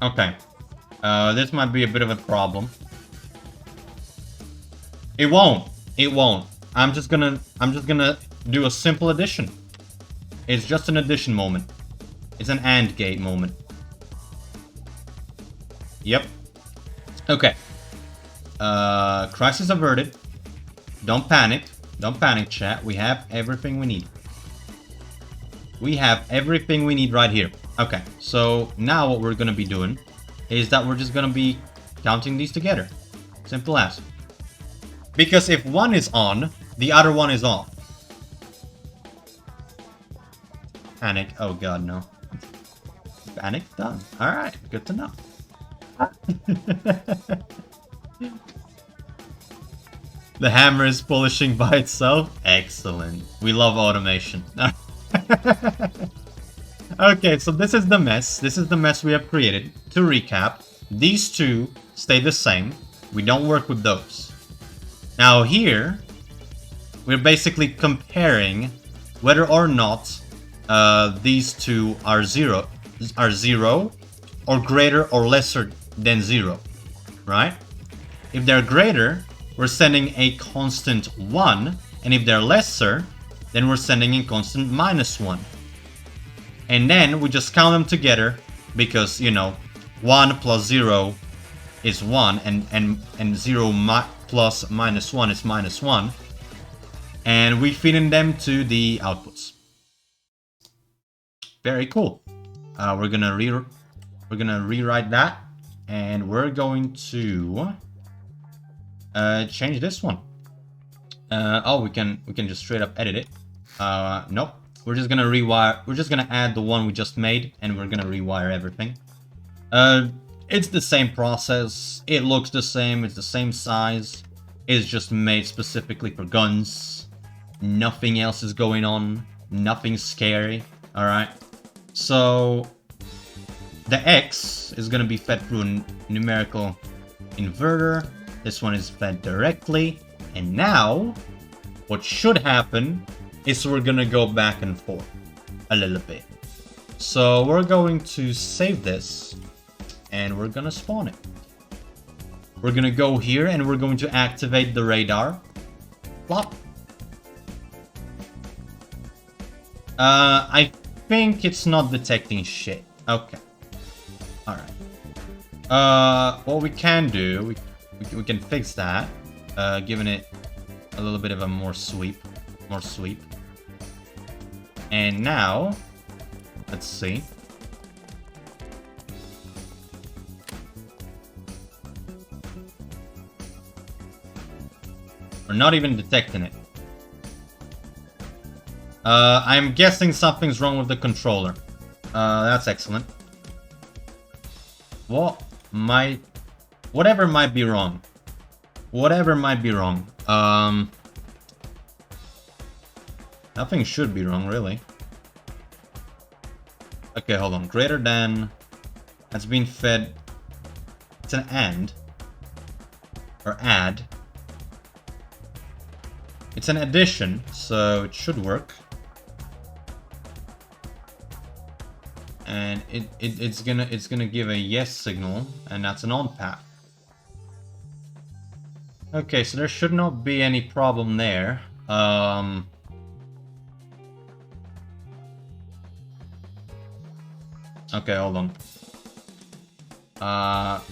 Okay. This might be a bit of a problem. It won't. I'm just gonna do a simple addition. It's just an addition moment. It's an AND gate moment. Yep. Okay. Crisis averted. Don't panic. Don't panic, chat. We have everything we need. We have everything we need right here. Okay, so now what we're gonna be doing is that we're just gonna be counting these together. Simple as. Because if one is on, the other one is off. Panic. Oh god, no. Panic done. Alright, good to know. The hammer is polishing by itself. Excellent. We love automation. Okay, so this is the mess. This is the mess we have created. To recap, these two stay the same. We don't work with those. Now here, we're basically comparing whether or not these two are zero or greater or lesser than 0, right? If they're greater, we're sending a constant 1, and if they're lesser, then we're sending a constant -1. And then we just count them together because, you know, 1 plus 0 is 1, and 0 plus -1 is -1. And we feed in them to the outputs. Very cool. We're gonna rewrite that, and we're going to change this one. Oh, we can just straight up edit it. Nope. We're just gonna rewire. We're just gonna add the one we just made, and we're gonna rewire everything. It's the same process. It looks the same. It's the same size. It's just made specifically for guns. Nothing else is going on. Nothing scary. All right. So the X is gonna be fed through a numerical inverter. This one is fed directly. And now, what should happen is we're gonna go back and forth a little bit. So we're going to save this, and we're gonna spawn it. We're gonna go here, and we're going to activate the radar. Plop. I think it's not detecting shit. Okay. Alright. What we can do, we can fix that. Giving it a little bit of a more sweep. And now, let's see. We're not even detecting it. I'm guessing something's wrong with the controller. That's excellent. Whatever might be wrong. Whatever might be wrong. Nothing should be wrong, really. Okay, hold on. Greater than... That's been fed... It's an AND. Or add. It's an addition, so it should work. And it's gonna give a yes signal, and that's an on path. Okay, so there should not be any problem there. Okay, hold on.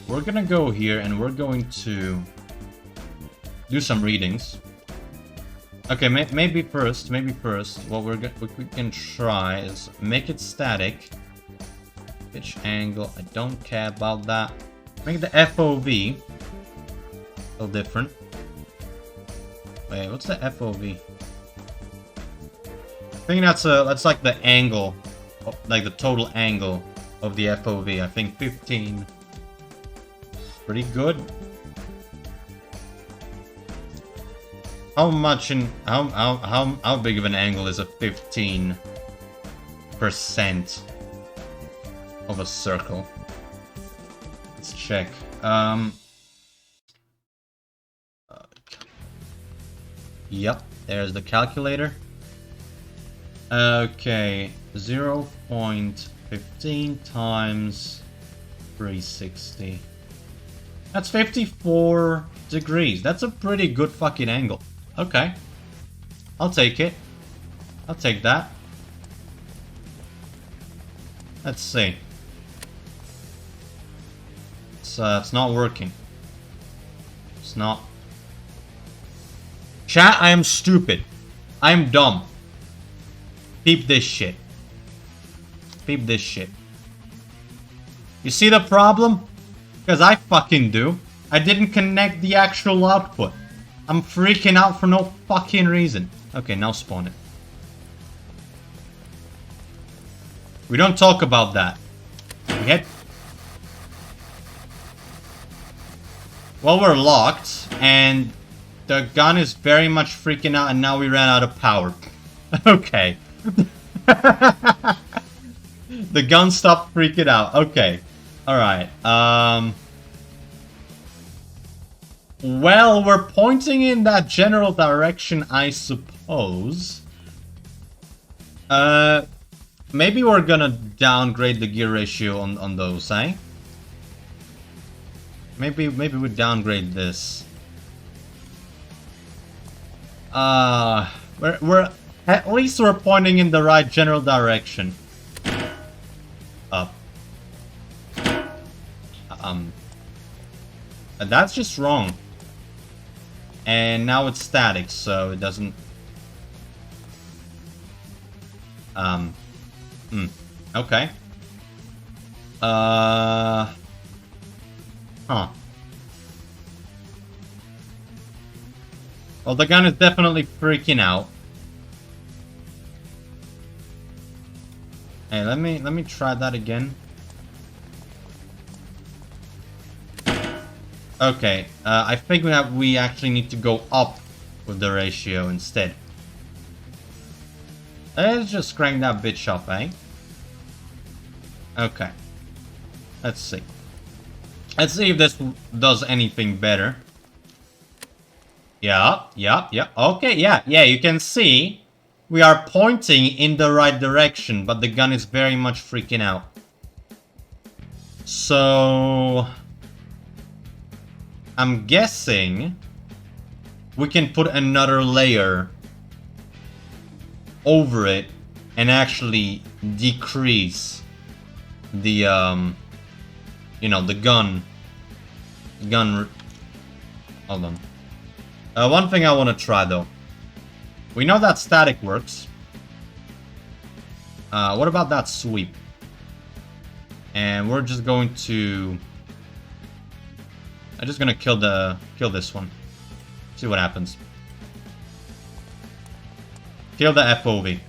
We're gonna go here, and we're going to do some readings. Okay, maybe first, what we can try is make it static. Pitch angle, I don't care about that. Make the FOV a little different. Wait, what's the FOV? I think that's like the angle, like the total angle of the FOV. I think 15. Pretty good. How much in how big of an angle is a 15% of a circle? Let's check. Yep, there's the calculator. Okay, 0.15 times 360. That's 54 degrees. That's a pretty good fucking angle. Okay. I'll take it. I'll take that. Let's see. It's not working. It's not. Chat, I am stupid. I am dumb. Peep this shit. Peep this shit. You see the problem? Because I fucking do. I didn't connect the actual output. I'm freaking out for no fucking reason. Okay, now spawn it. We don't talk about that. We had... Well, we're locked, and the gun is very much freaking out, and now we ran out of power. Okay. The gun stopped freaking out. Okay. Alright. Well, we're pointing in that general direction, I suppose. Maybe we're gonna downgrade the gear ratio on those, eh? Maybe we downgrade this. We're at least we're pointing in the right general direction. Up. That's just wrong. And now it's static, so it doesn't. Okay. Huh. Well, the gun is definitely freaking out. Hey, let me try that again. Okay, I think we actually need to go up with the ratio instead. Let's just crank that bitch up, eh? Okay. Let's see. Let's see if this does anything better. Yeah. Okay, yeah, you can see we are pointing in the right direction, but the gun is very much freaking out. So I'm guessing we can put another layer over it and actually decrease the you know, the gun. Hold on. One thing I want to try though. We know that static works. What about that sweep? And we're just going to. I'm just gonna kill this one. See what happens. Kill the FOV.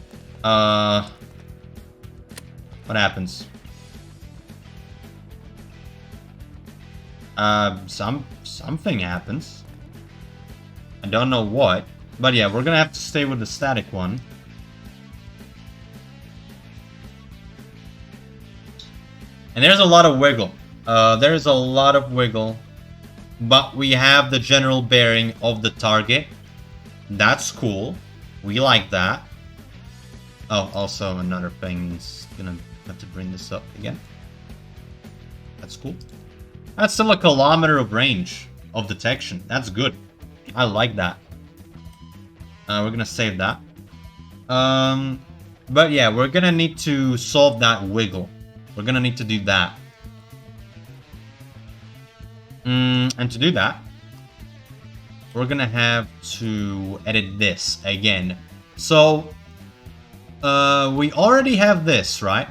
What happens? Something happens. I don't know what, but yeah, we're gonna have to stay with the static one. And there's a lot of wiggle. There's a lot of wiggle, but we have the general bearing of the target. That's cool. We like that. Oh, also another thing is gonna have to bring this up again. That's cool. That's still a kilometer of range of detection. That's good. I like that. We're gonna save that. But yeah, we're gonna need to solve that wiggle. We're gonna need to do that. And to do that, we're gonna have to edit this again. So, we already have this, right?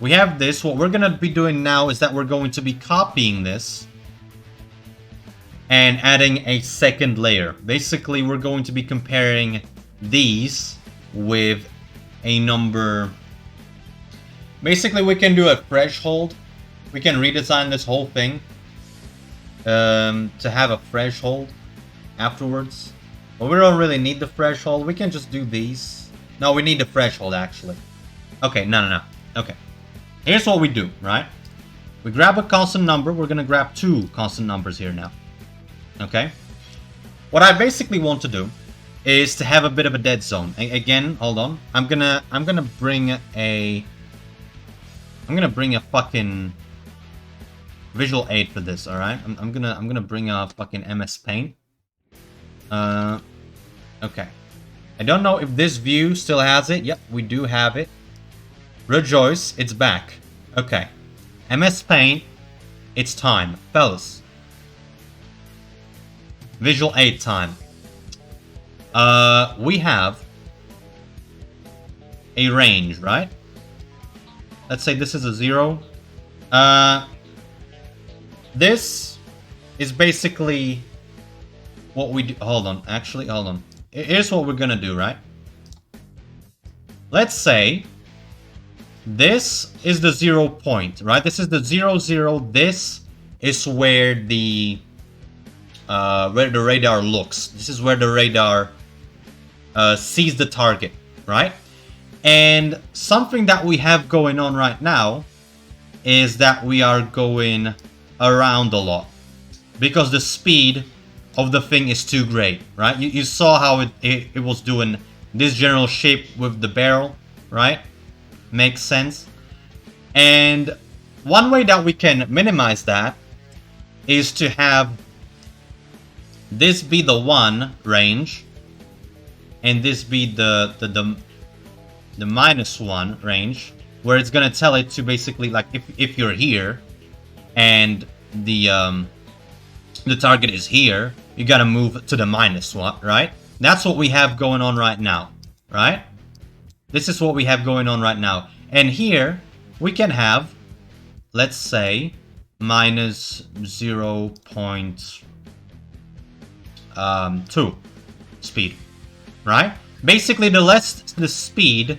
We have this. What we're gonna be doing now is that we're going to be copying this and adding a second layer. Basically, we're going to be comparing these with a number. Basically, we can do a threshold. We can redesign this whole thing to have a threshold afterwards. But we don't really need the threshold. We can just do these. No, we need the threshold, actually. Okay, no. Okay. Here's what we do, right? We grab a constant number. We're gonna grab two constant numbers here now. Okay? What I basically want to do is to have a bit of a dead zone. Again, hold on. I'm gonna bring a fucking visual aid for this, alright? I'm gonna bring a fucking MS Paint. Okay. I don't know if this view still has it. Yep, we do have it. Rejoice, it's back. Okay. MS Paint, it's time. Fellas. Visual aid time. We have a range, right? Let's say this is a 0. this is basically what we do. Hold on, actually, hold on. Here's what we're gonna do, right? Let's say this is the 0 point, right? This is the 0, 0. This is where the radar looks. This is where the radar sees the target, right? And something that we have going on right now is that we are going around a lot because the speed of the thing is too great, right? You saw how it was doing this general shape with the barrel, right? Makes sense. And one way that we can minimize that is to have this be the 1 range and this be the -1 range, where it's gonna tell it to basically, like, if you're here and the target is here, you gotta move to the -1, right? That's what we have going on right now, right? This is what we have going on right now. And here we can have, let's say, -0.2 speed, right? Basically, the less the speed,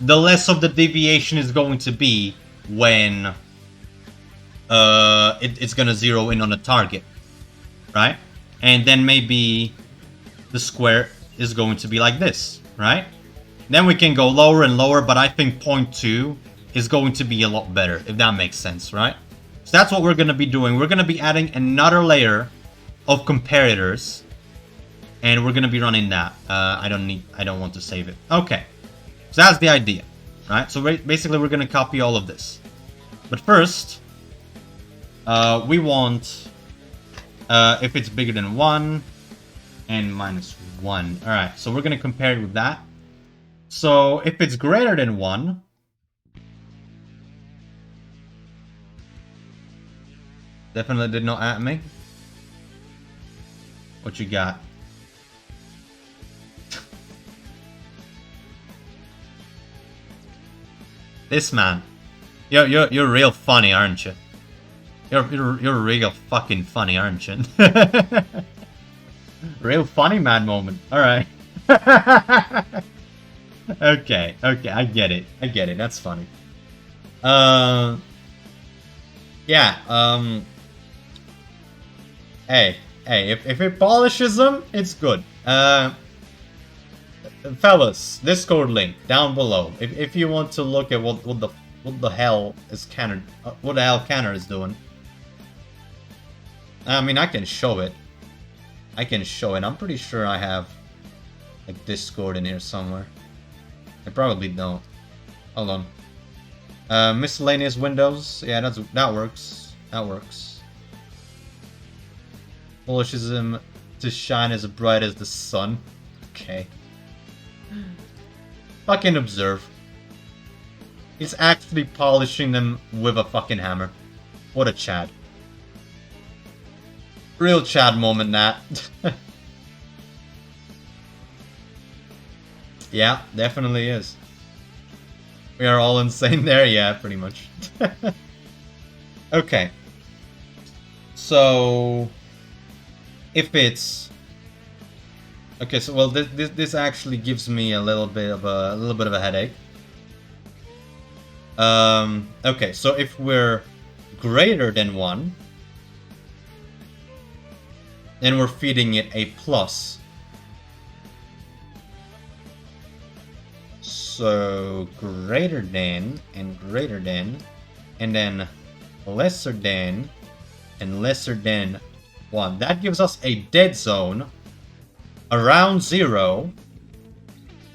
the less of the deviation is going to be when it's gonna zero in on a target, right? And then maybe the square is going to be like this, right? Then we can go lower and lower, but I think 0.2 is going to be a lot better, if that makes sense, right? So that's what we're gonna be doing. We're gonna be adding another layer of comparators, and we're gonna be running that. I don't want to save it. Okay, so that's the idea, right? So basically, we're gonna copy all of this, but first, we want if it's bigger than 1 and -1. All right, so we're gonna compare it with that. So if it's greater than 1, definitely did not at me. What you got? This man, you're real funny, aren't you? You're real fucking funny, aren't you? Real funny man moment. All right. Okay, I get it. That's funny. Yeah. Hey, if it polishes them, it's good. Fellas, Discord link down below. If you want to look at what the hell is Canner, what the hell Canner is doing. I mean, I can show it. I'm pretty sure I have like Discord in here somewhere. I probably don't. Hold on. Miscellaneous windows. Yeah, that works. Polishes him to shine as bright as the sun. Okay. Fucking observe. He's actually polishing them with a fucking hammer. What a Chad. Real Chad moment, that. Yeah, definitely is. We are all insane there, yeah, pretty much. Okay. So if it's okay, so well, this actually gives me a little bit of a headache. Okay, so if we're greater than 1, then we're feeding it a plus. So greater than and greater than, and then lesser than and lesser than 1. That gives us a dead zone around 0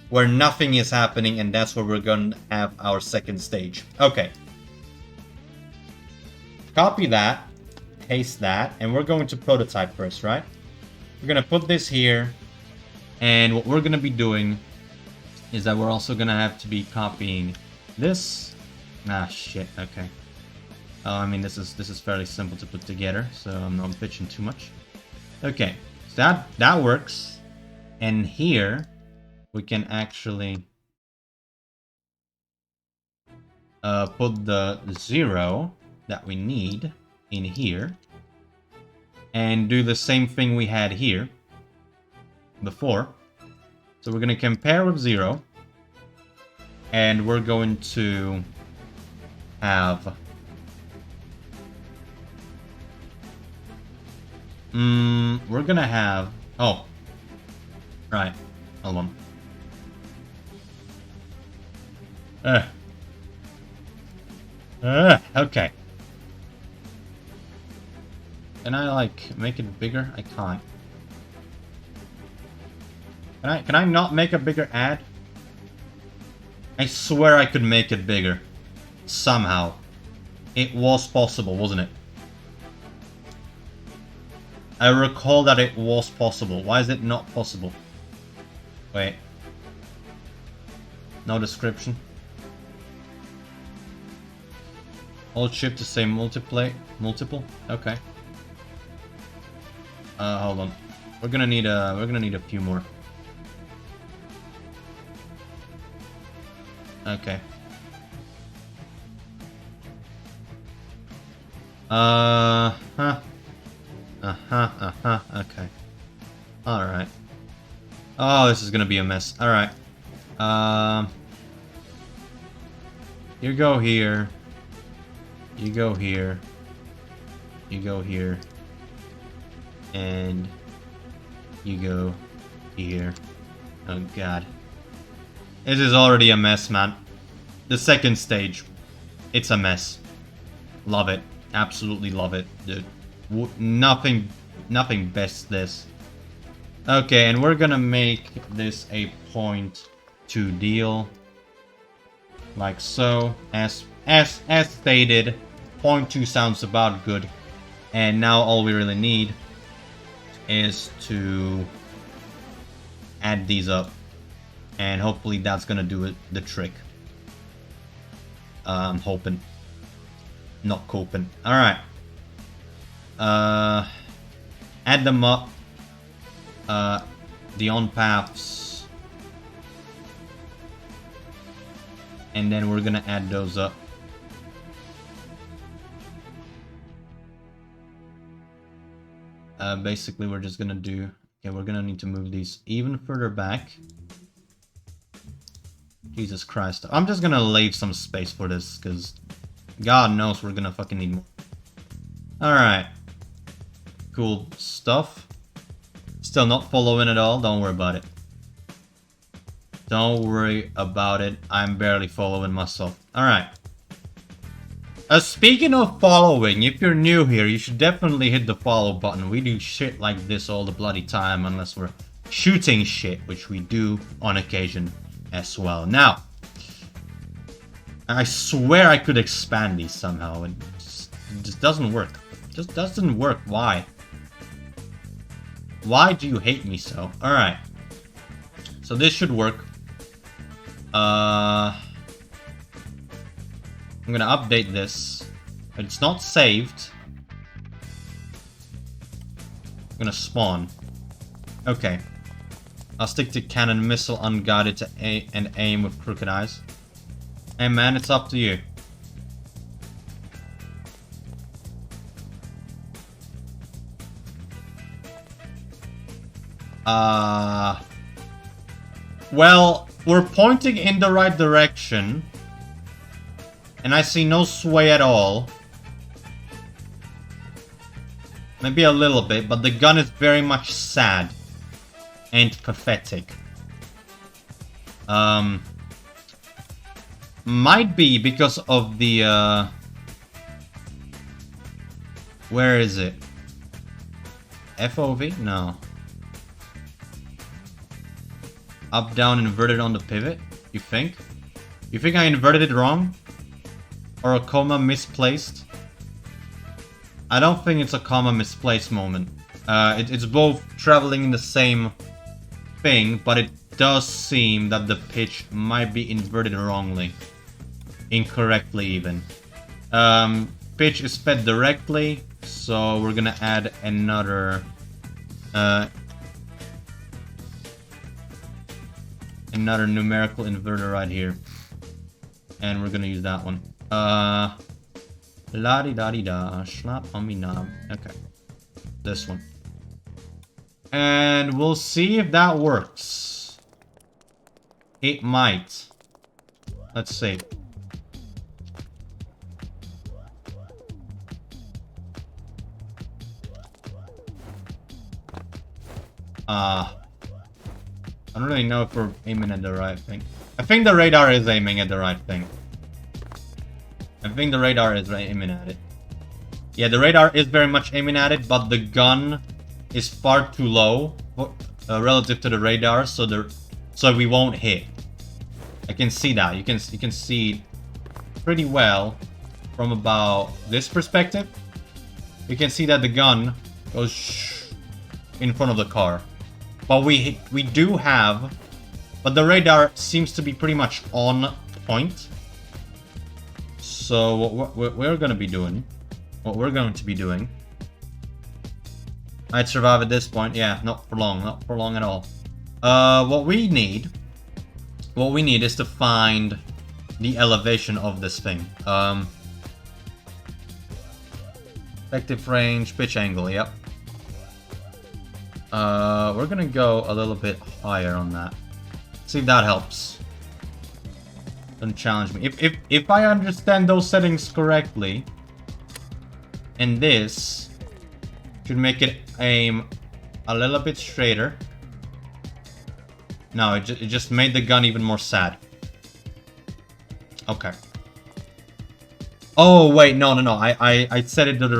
where nothing is happening, and that's where we're going to have our second stage. Okay. Copy that, paste that, and we're going to prototype first, right? We're going to put this here, and what we're going to be doing is that we're also going to have to be copying this. Ah, shit, okay. I mean, this is fairly simple to put together, so I'm not bitching too much. Okay, so that works. And here, we can actually put the 0 that we need. in here. And do the same thing we had here before. So we're going to compare with 0. And we're going to have... we're going to have... Oh. Right. Hold on. Okay. Can I, like, make it bigger? I can't. Can I not make a bigger ad? I swear I could make it bigger. Somehow. It was possible, wasn't it? I recall that it was possible. Why is it not possible? Wait. No description. Hold shift to say multiple? Okay. Hold on. We're gonna need a few more. Okay. Okay. Alright. Oh, this is gonna be a mess. Alright. You go here. You go here. You go here. And you go here. Oh god. This is already a mess, man. The second stage. It's a mess. Love it. Absolutely love it, dude. Nothing bests this. Okay, and we're gonna make this a point to deal. Like so. As stated. 0.2 sounds about good. And now all we really need is to add these up. And hopefully that's gonna do it, the trick. I'm hoping. Not coping. Alright. Add them up. The on paths. And then we're gonna add those up. Basically we're just gonna do... Okay, we're gonna need to move these even further back. Jesus Christ. I'm just gonna leave some space for this, because God knows we're gonna fucking need more. Alright. Cool stuff. Still not following at all, don't worry about it. Don't worry about it, I'm barely following myself. Alright. Speaking of following, if you're new here, you should definitely hit the follow button. We do shit like this all the bloody time, unless we're shooting shit, which we do on occasion as well. Now, I swear I could expand these somehow, and it just doesn't work. It just doesn't work. Why? Why do you hate me so? Alright. So this should work. I'm gonna update this. But it's not saved. I'm gonna spawn. Okay. I'll stick to cannon, missile, unguided to and aim with crooked eyes. Hey man, it's up to you. Well, we're pointing in the right direction. And I see no sway at all. Maybe a little bit, but the gun is very much sad. And pathetic. Might be because of the, where is it? FOV? No. Up, down, inverted on the pivot? You think? You think I inverted it wrong? Or a comma misplaced? I don't think it's a comma misplaced moment. It's both traveling in the same thing, but it does seem that the pitch might be inverted wrongly. Incorrectly even. Pitch is fed directly, so we're gonna add another numerical inverter right here. And we're gonna use that one. La-di-da-di-da. Slap on me knob. Okay. This one. And we'll see if that works. It might. Let's see. I don't really know if we're aiming at the right thing. I think the radar is aiming at the right thing. I think the radar is aiming at it. Yeah, the radar is very much aiming at it, but the gun is far too low relative to the radar, so we won't hit. I can see that. You can see pretty well from about this perspective. You can see that the gun goes in front of the car. But we do have, but the radar seems to be pretty much on point. So what we're going to be doing, I'd survive at this point. Yeah, not for long at all. What we need is to find the elevation of this thing. Effective range, pitch angle. Yep. We're gonna go a little bit higher on that. See if that helps. Don't challenge me. If I understand those settings correctly, and this should make it aim a little bit straighter. No, it just made the gun even more sad. Okay. Oh wait, no. I set it to the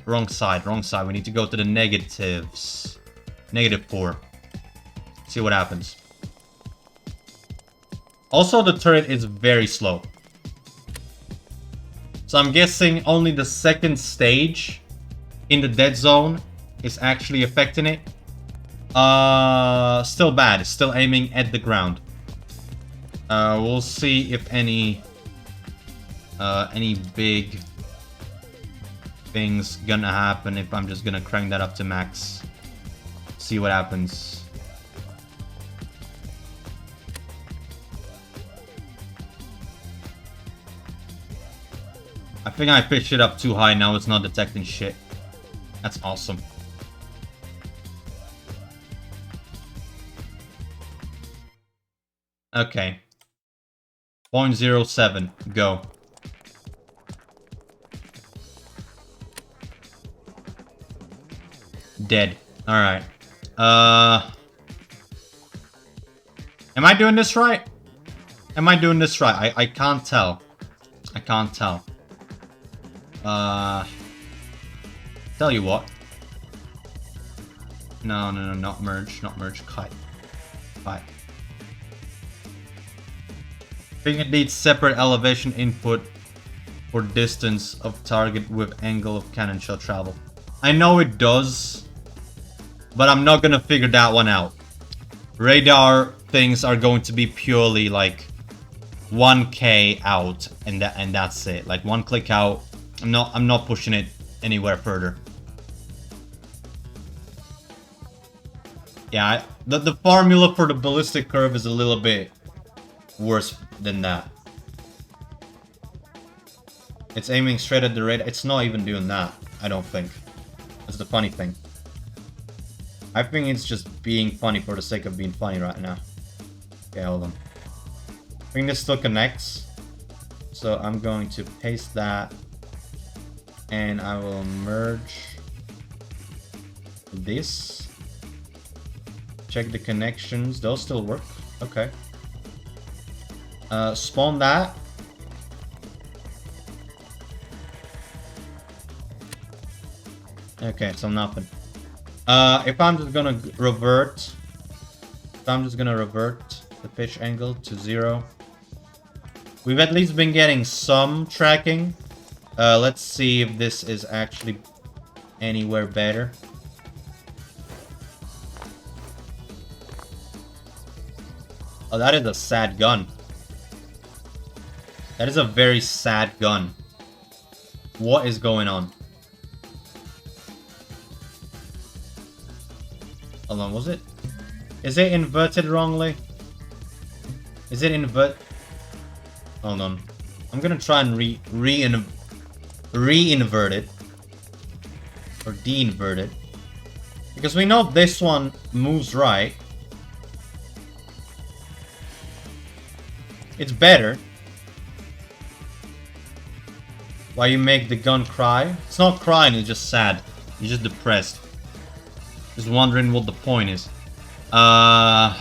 wrong side. We need to go to the negatives. -4. See what happens. Also, the turret is very slow. So I'm guessing only the second stage in the dead zone is actually affecting it. Still bad. Still aiming at the ground. We'll see if any big things gonna happen if I'm just gonna crank that up to max. See what happens. I think I pitched it up too high. Now it's not detecting shit. That's awesome. Okay. 0.07. Go. Dead. Alright. Am I doing this right? I can't tell. Tell you what. No, not merge. Cut. I think it needs separate elevation input for distance of target with angle of cannon shell travel. I know it does, but I'm not gonna figure that one out. Radar things are going to be purely like 1k out, and that's it. Like 1 click out. I'm not pushing it anywhere further. Yeah, the formula for the ballistic curve is a little bit worse than that. It's aiming straight at the radar. It's not even doing that, I don't think. That's the funny thing. I think it's just being funny for the sake of being funny right now. Okay, hold on. I think this still connects. So I'm going to paste that. And I will merge this. Check the connections. Those still work. Okay. Spawn that. Okay, so nothing. If I'm just gonna revert the pitch angle to 0. We've at least been getting some tracking. Let's see if this is actually anywhere better. Oh, that is a sad gun. That is a very sad gun. What is going on? Hold on, was it? Is it inverted wrongly? Is it invert? Hold on. I'm gonna try and re-invert it. Or de-invert it. Because we know this one moves right. It's better. Why you make the gun cry? It's not crying, it's just sad. You're just depressed. Just wondering what the point is. What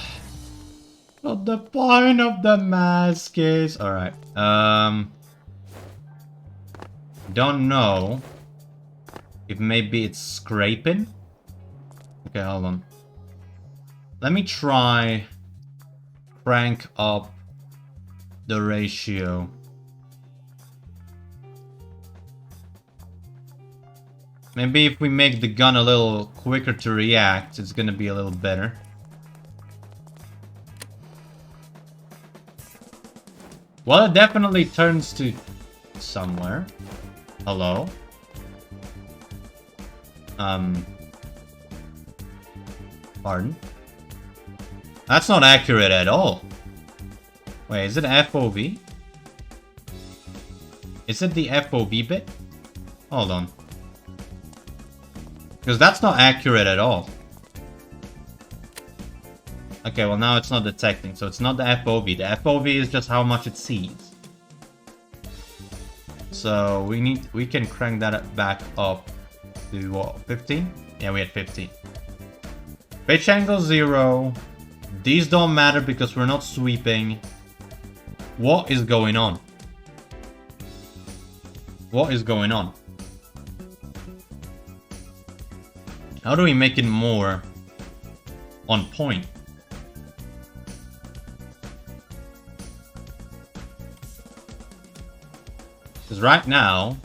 the point of the mask is... Alright. Don't know. If maybe it's scraping? Okay, hold on. Let me try... crank up the ratio. Maybe if we make the gun a little quicker to react, it's gonna be a little better. Well, it definitely turns to somewhere. Hello? Pardon? That's not accurate at all. Wait, is it FOV? Is it the FOV bit? Hold on. Because that's not accurate at all. Okay, well now it's not detecting, so it's not the FOV. The FOV is just how much it sees. So we can crank that back up to what, 15? Yeah, we had 15. Pitch angle 0. These don't matter because we're not sweeping. What is going on? What is going on? How do we make it more on point? Because right now,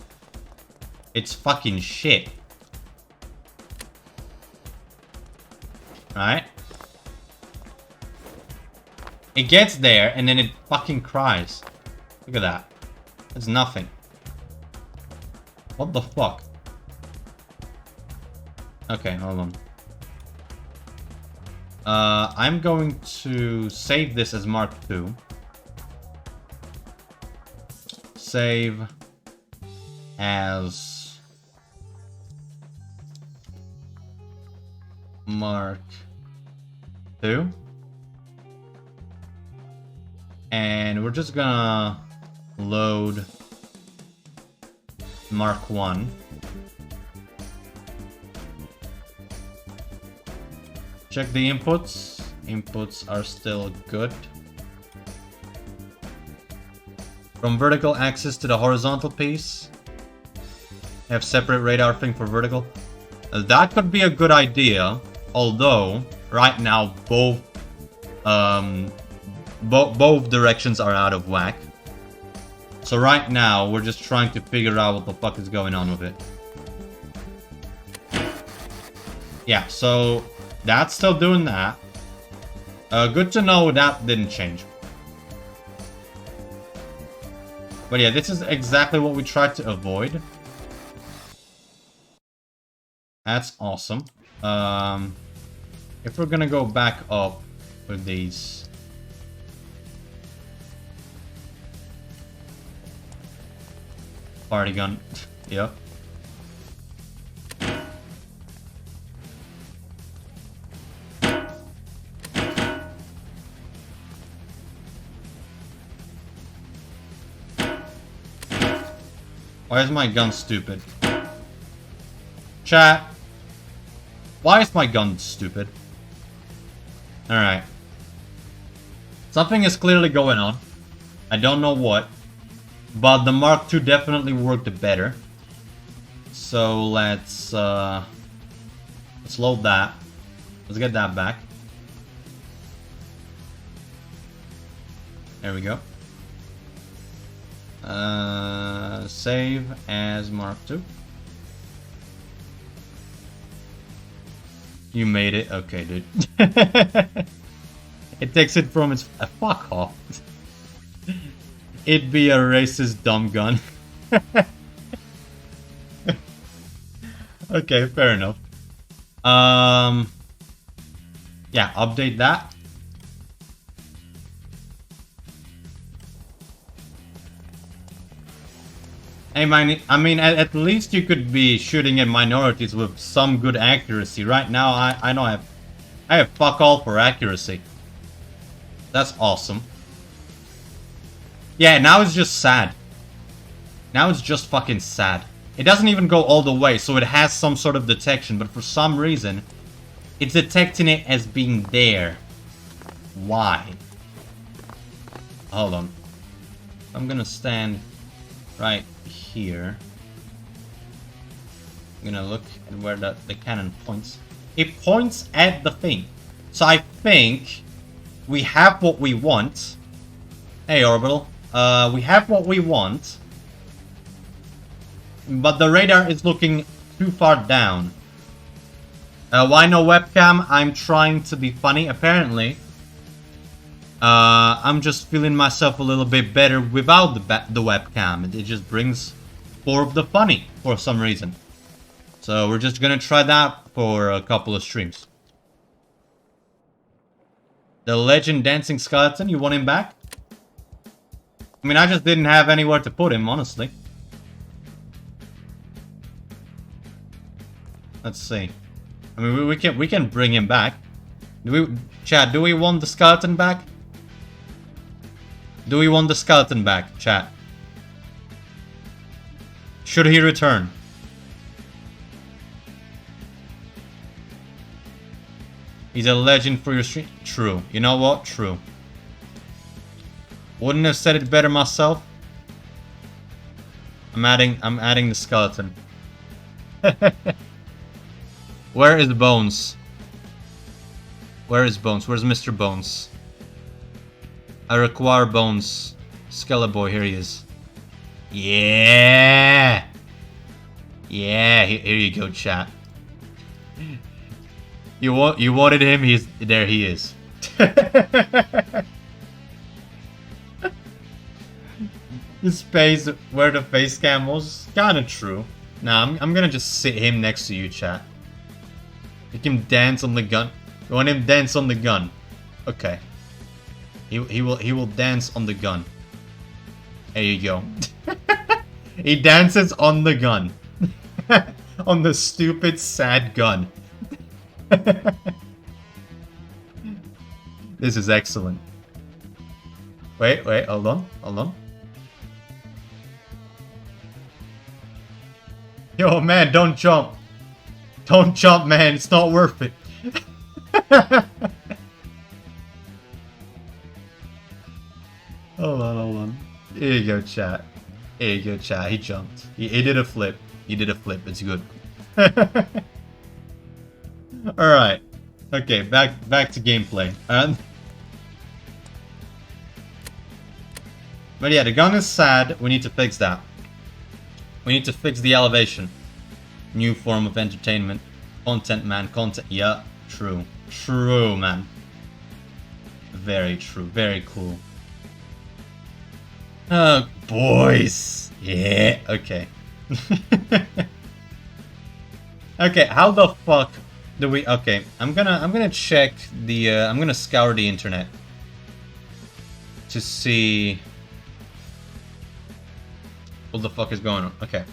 it's fucking shit. Right? It gets there and then it fucking cries. Look at that. It's nothing. What the fuck? Okay, hold on. I'm going to save this as Mark II. Save as Mark II. And we're just gonna load Mark I. Check the inputs. Inputs are still good. From vertical axis to the horizontal piece. Have separate radar thing for vertical. That could be a good idea. Although, right now, both directions are out of whack. So right now, we're just trying to figure out what the fuck is going on with it. Yeah, so that's still doing that. Good to know that didn't change. But yeah, this is exactly what we tried to avoid. That's awesome. If we're gonna go back up with these... Party gun. Yep. Why is my gun stupid? Chat. Why is my gun stupid? Alright. Something is clearly going on. I don't know what. But the Mark II definitely worked better. So let's load that. Let's get that back. There we go. Save as Mark II. You made it? Okay, dude. It takes it from its... fuck off. It'd be a racist dumb gun. Okay, fair enough. Yeah, update that. Hey man, I mean, at least you could be shooting at minorities with some good accuracy. Right now, I know I have fuck all for accuracy. That's awesome. Yeah, now it's just sad. Now it's just fucking sad. It doesn't even go all the way, so it has some sort of detection, but for some reason, it's detecting it as being there. Why? Hold on. I'm gonna stand right here. I'm gonna look at where the cannon points. It points at the thing. So I think we have what we want. Hey, Orbital. We have what we want. But the radar is looking too far down. Why no webcam? I'm trying to be funny, apparently. I'm just feeling myself a little bit better without the webcam. It just brings more of the funny for some reason. So we're just gonna try that for a couple of streams. The legend dancing skeleton, you want him back? I mean, I just didn't have anywhere to put him, honestly. Let's see. I mean, we can bring him back. Chat, do we want the skeleton back? Do we want the skeleton back, chat? Should he return? He's a legend for your stream. True. You know what? True. Wouldn't have said it better myself. I'm adding the skeleton. Where is Bones? Where is Bones? Where's Mr. Bones? I require Bones. Skeleton, here he is. Yeah! Yeah, here you go, chat. You wanted him, there he is. The space where the face cam was kinda true. Nah, I'm gonna just sit him next to you, chat. Make him dance on the gun. You want him to dance on the gun? Okay. He will dance on the gun. There you go. He dances on the gun. On the stupid sad gun. This is excellent. Wait, hold on. Yo, man, don't jump. Don't jump, man. It's not worth it. Hold on. Here you go, chat. Here you go, chat. He jumped. He did a flip. It's good. Alright. Okay, back to gameplay. But yeah, the gun is sad. We need to fix that. We need to fix the elevation. New form of entertainment. Content, man. Content. Yeah, true. True, man. Very true. Very cool. Boys. Yeah, okay. Okay, how the fuck do we... Okay, I'm gonna check the... I'm gonna scour the internet. To see... What the fuck is going on? Okay.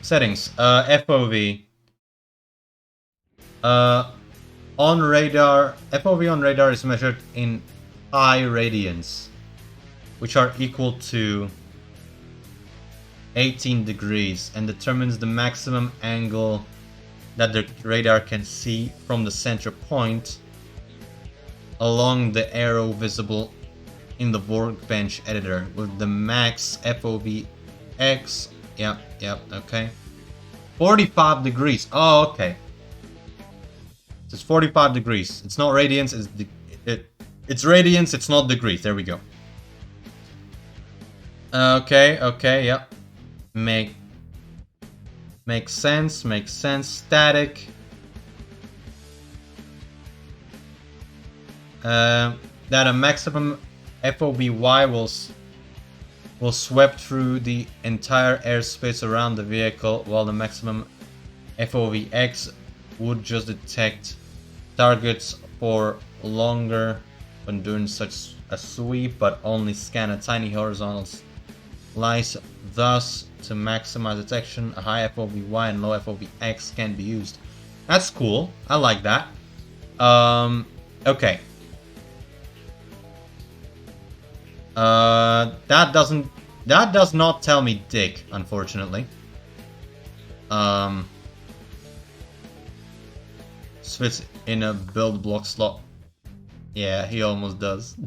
Settings. FOV. On radar... FOV on radar is measured in high radians, which are equal to 18 degrees, and determines the maximum angle that the radar can see from the center point along the arrow visible in the workbench editor with the max FOV X. Yep, okay. 45 degrees. Oh, okay. It's 45 degrees. It's not radians, it's radians, it's not degrees. There we go. Okay, yep. Makes sense. Static. That a maximum FOV-Y will sweep through the entire airspace around the vehicle, while the maximum FOV-X would just detect targets for longer when doing such a sweep, but only scan a tiny horizontal lies thus to maximize detection. A high FOV-Y and low FOV-X can be used. That's cool. I like that. Okay. That does not tell me dick, unfortunately. Fits in a build block slot. Yeah, he almost does.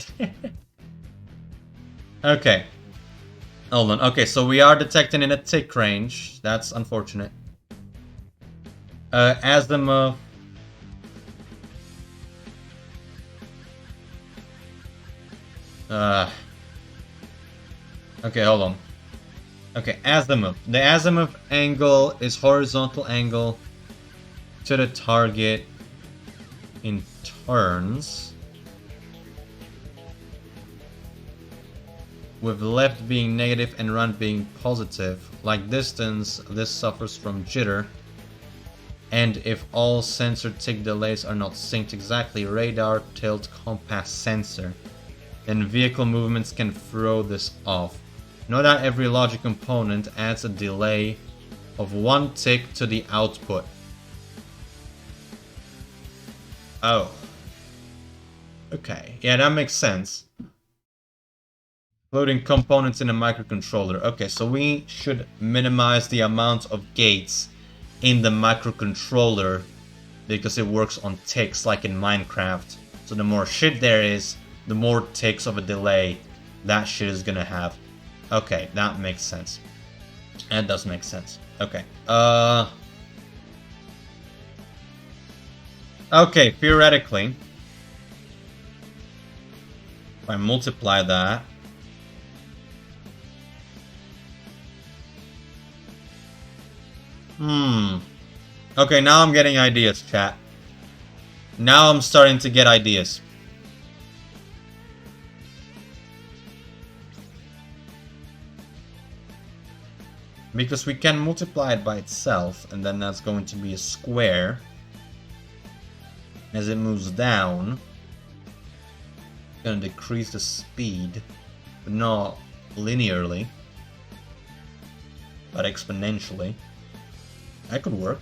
Okay. Hold on. Okay, so we are detecting in a tick range. That's unfortunate. Azimuth. Okay, hold on. Okay, azimuth. The azimuth angle is horizontal angle to the target in turns, with left being negative and right being positive. Like distance, this suffers from jitter. And if all sensor tick delays are not synced exactly, radar, tilt, compass, sensor, then vehicle movements can throw this off. Note that every logic component adds a delay of 1 tick to the output. Oh. Okay, yeah, that makes sense. Loading components in a microcontroller. Okay, so we should minimize the amount of gates in the microcontroller because it works on ticks like in Minecraft. So the more shit there is, the more ticks of a delay that shit is gonna have. Okay, that makes sense. That does make sense. Okay. Okay, theoretically, if I multiply that, okay, now I'm getting ideas, chat. Now I'm starting to get ideas. Because we can multiply it by itself, and then that's going to be a square. As it moves down, it's going to decrease the speed, but not linearly, but exponentially. That could work.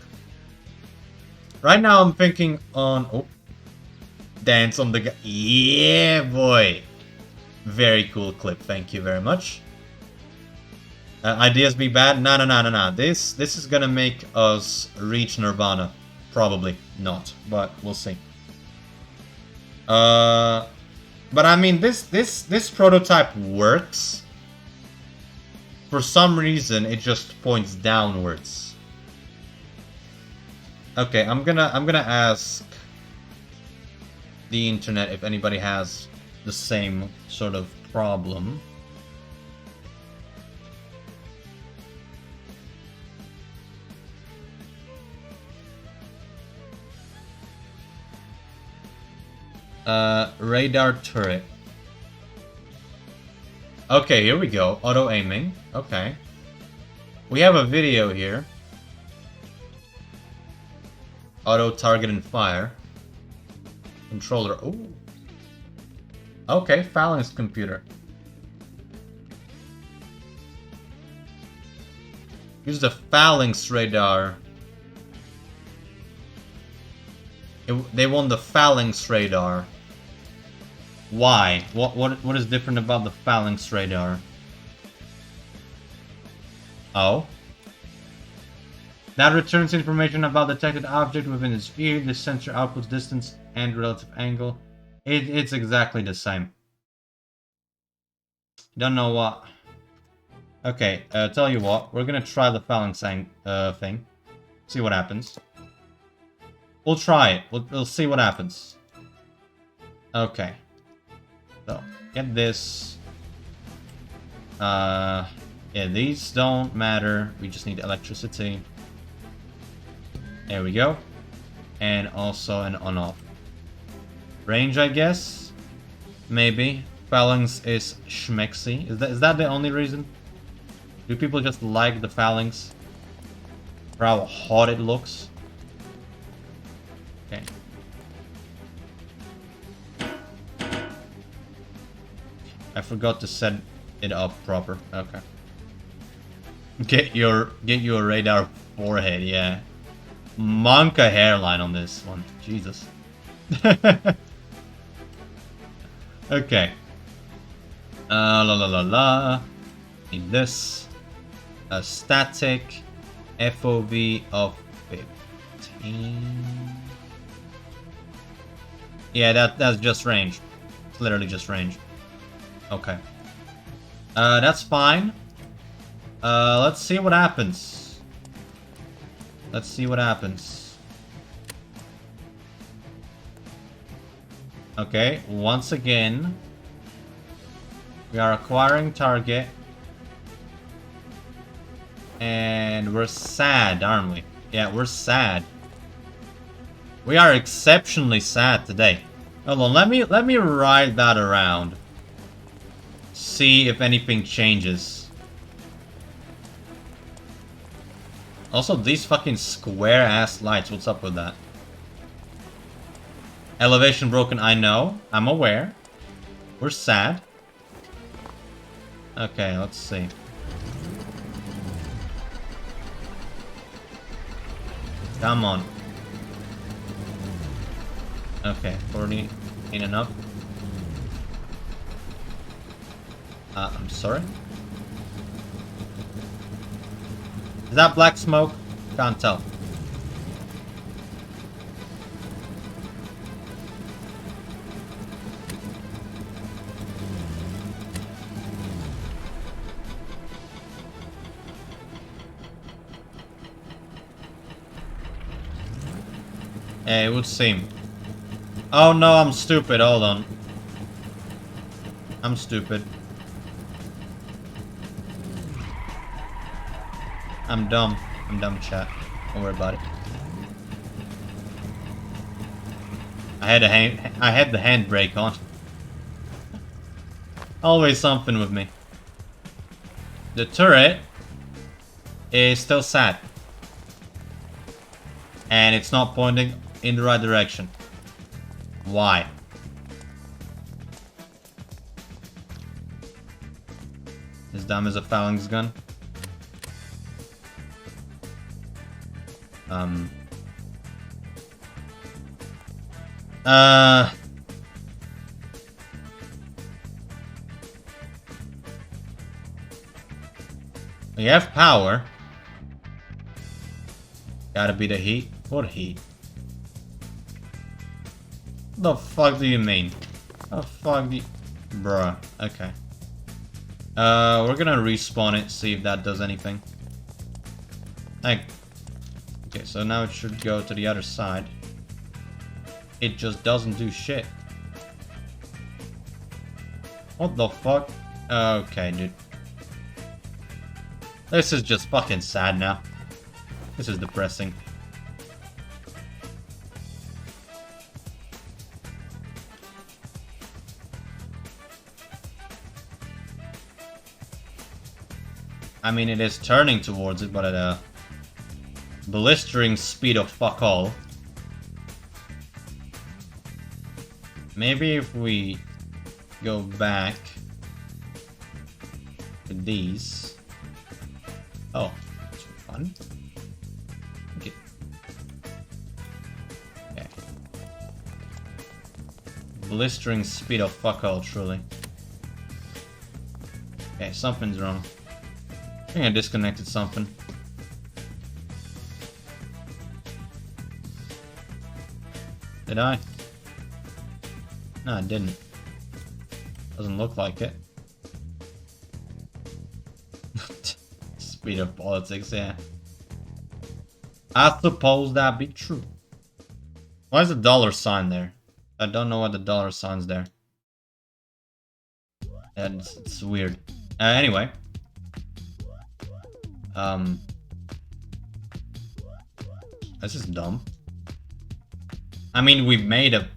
Right now I'm thinking on... Oh. Dance on the... Yeah, boy! Very cool clip, thank you very much. Ideas be bad? No. This is gonna make us reach Nirvana. Probably not, but we'll see. But I mean, this prototype works. For some reason, it just points downwards. Okay, I'm gonna ask the internet if anybody has the same sort of problem. Radar turret. Okay, here we go. Auto aiming. Okay. We have a video here. Auto target and fire. Controller. Ooh. Okay, phalanx computer. Use the phalanx radar. They want the phalanx radar. Why? What is different about the phalanx radar? Oh. That returns information about detected object within its sphere, the sensor output distance and relative angle. It's exactly the same. Don't know what. Okay, tell you what, we're gonna try the phalanx thing. See what happens. We'll try it. We'll see what happens. Okay. So, get this. Yeah, these don't matter. We just need electricity. There we go. And also an on-off. Range, I guess? Maybe. Phalanx is schmexy. Is that the only reason? Do people just like the phalanx? For how hot it looks? Okay. I forgot to set it up proper. Okay. Get you a radar forehead, yeah. Monk a hairline on this one. Jesus. Okay. La la la la. Need this. A static FOV of 15. Yeah, that's just range. It's literally just range. Okay. That's fine. Let's see what happens. Let's see what happens. Okay, once again, we are acquiring target. And we're sad, aren't we? Yeah, we're sad. We are exceptionally sad today. Hold on, let me ride that around. See if anything changes. Also, these fucking square ass lights, what's up with that? Elevation broken, I know. I'm aware. We're sad. Okay, let's see. Come on. Okay, 40 ain't enough. I'm sorry. Is that black smoke? Can't tell. It would seem. Oh no, I'm stupid. Hold on. I'm stupid. I'm dumb. I'm dumb, chat. Don't worry about it. I had the handbrake on. Always something with me. The turret is still sad. And it's not pointing in the right direction. Why? As dumb as a phalanx gun. We have power. Gotta be the heat. What heat? The fuck do you mean? The fuck do you... Bruh. Okay. We're gonna respawn it, see if that does anything. Okay, so now it should go to the other side. It just doesn't do shit. What the fuck? Okay, dude. This is just fucking sad now. This is depressing. I mean, it is turning towards it, but at a blistering speed of fuck all. Maybe if we go back to these. Oh, that's fun. Okay. Okay. Blistering speed of fuck all, truly. Okay, something's wrong. I think I disconnected something. Did I? No, I didn't. Doesn't look like it. Speed of politics, yeah. I suppose that be true. Why is the dollar sign there? I don't know why the dollar sign's there. It's weird. Anyway. This is dumb. I mean, we've made a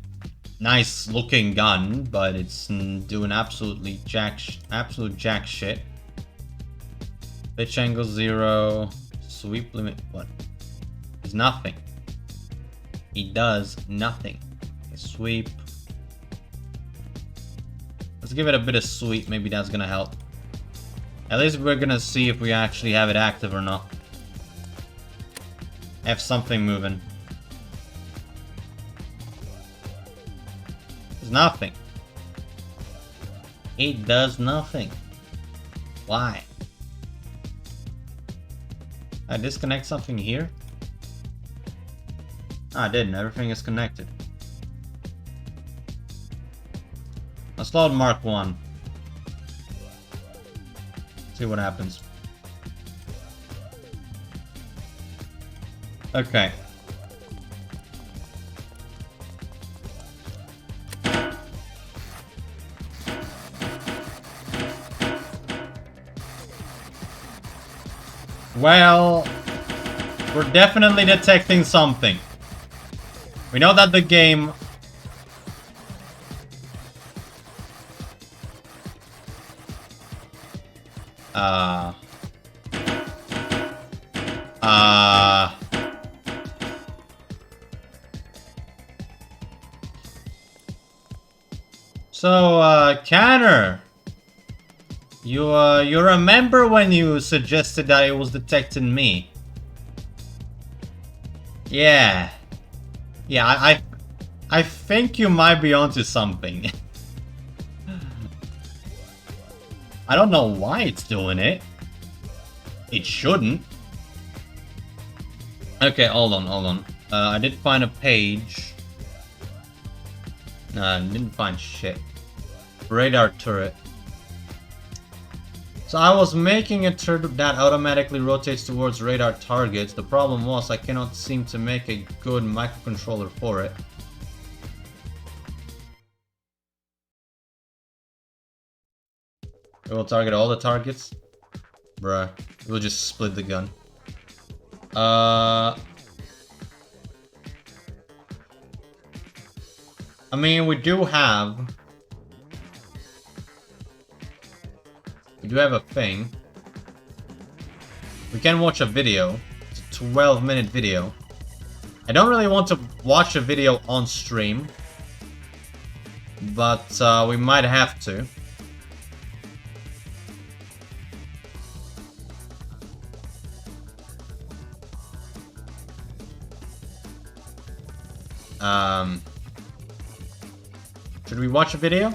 nice looking gun, but it's doing absolute jack shit. Pitch angle 0. Sweep limit, what? It's nothing. It does nothing. Okay, sweep. Let's give it a bit of sweep, maybe that's gonna help. At least we're gonna see if we actually have it active or not. Have something moving. There's nothing. It does nothing. Why? I disconnect something here? I didn't. Everything is connected. Let's load Mark 1. See what happens. Okay. Well, we're definitely detecting something. We know that the game... So, Canner, you remember when you suggested that it was detecting me? Yeah. Yeah, I think you might be onto something. I don't know why it's doing it. It shouldn't. Okay, hold on. I did find a page. No, I didn't find shit. Radar turret. So I was making a turret that automatically rotates towards radar targets. The problem was I cannot seem to make a good microcontroller for it. It will target all the targets? Bruh. We'll just split the gun. I mean, we do have a thing. We can watch a video. It's a 12-minute video. I don't really want to watch a video on stream, but we might have to. Should we watch a video?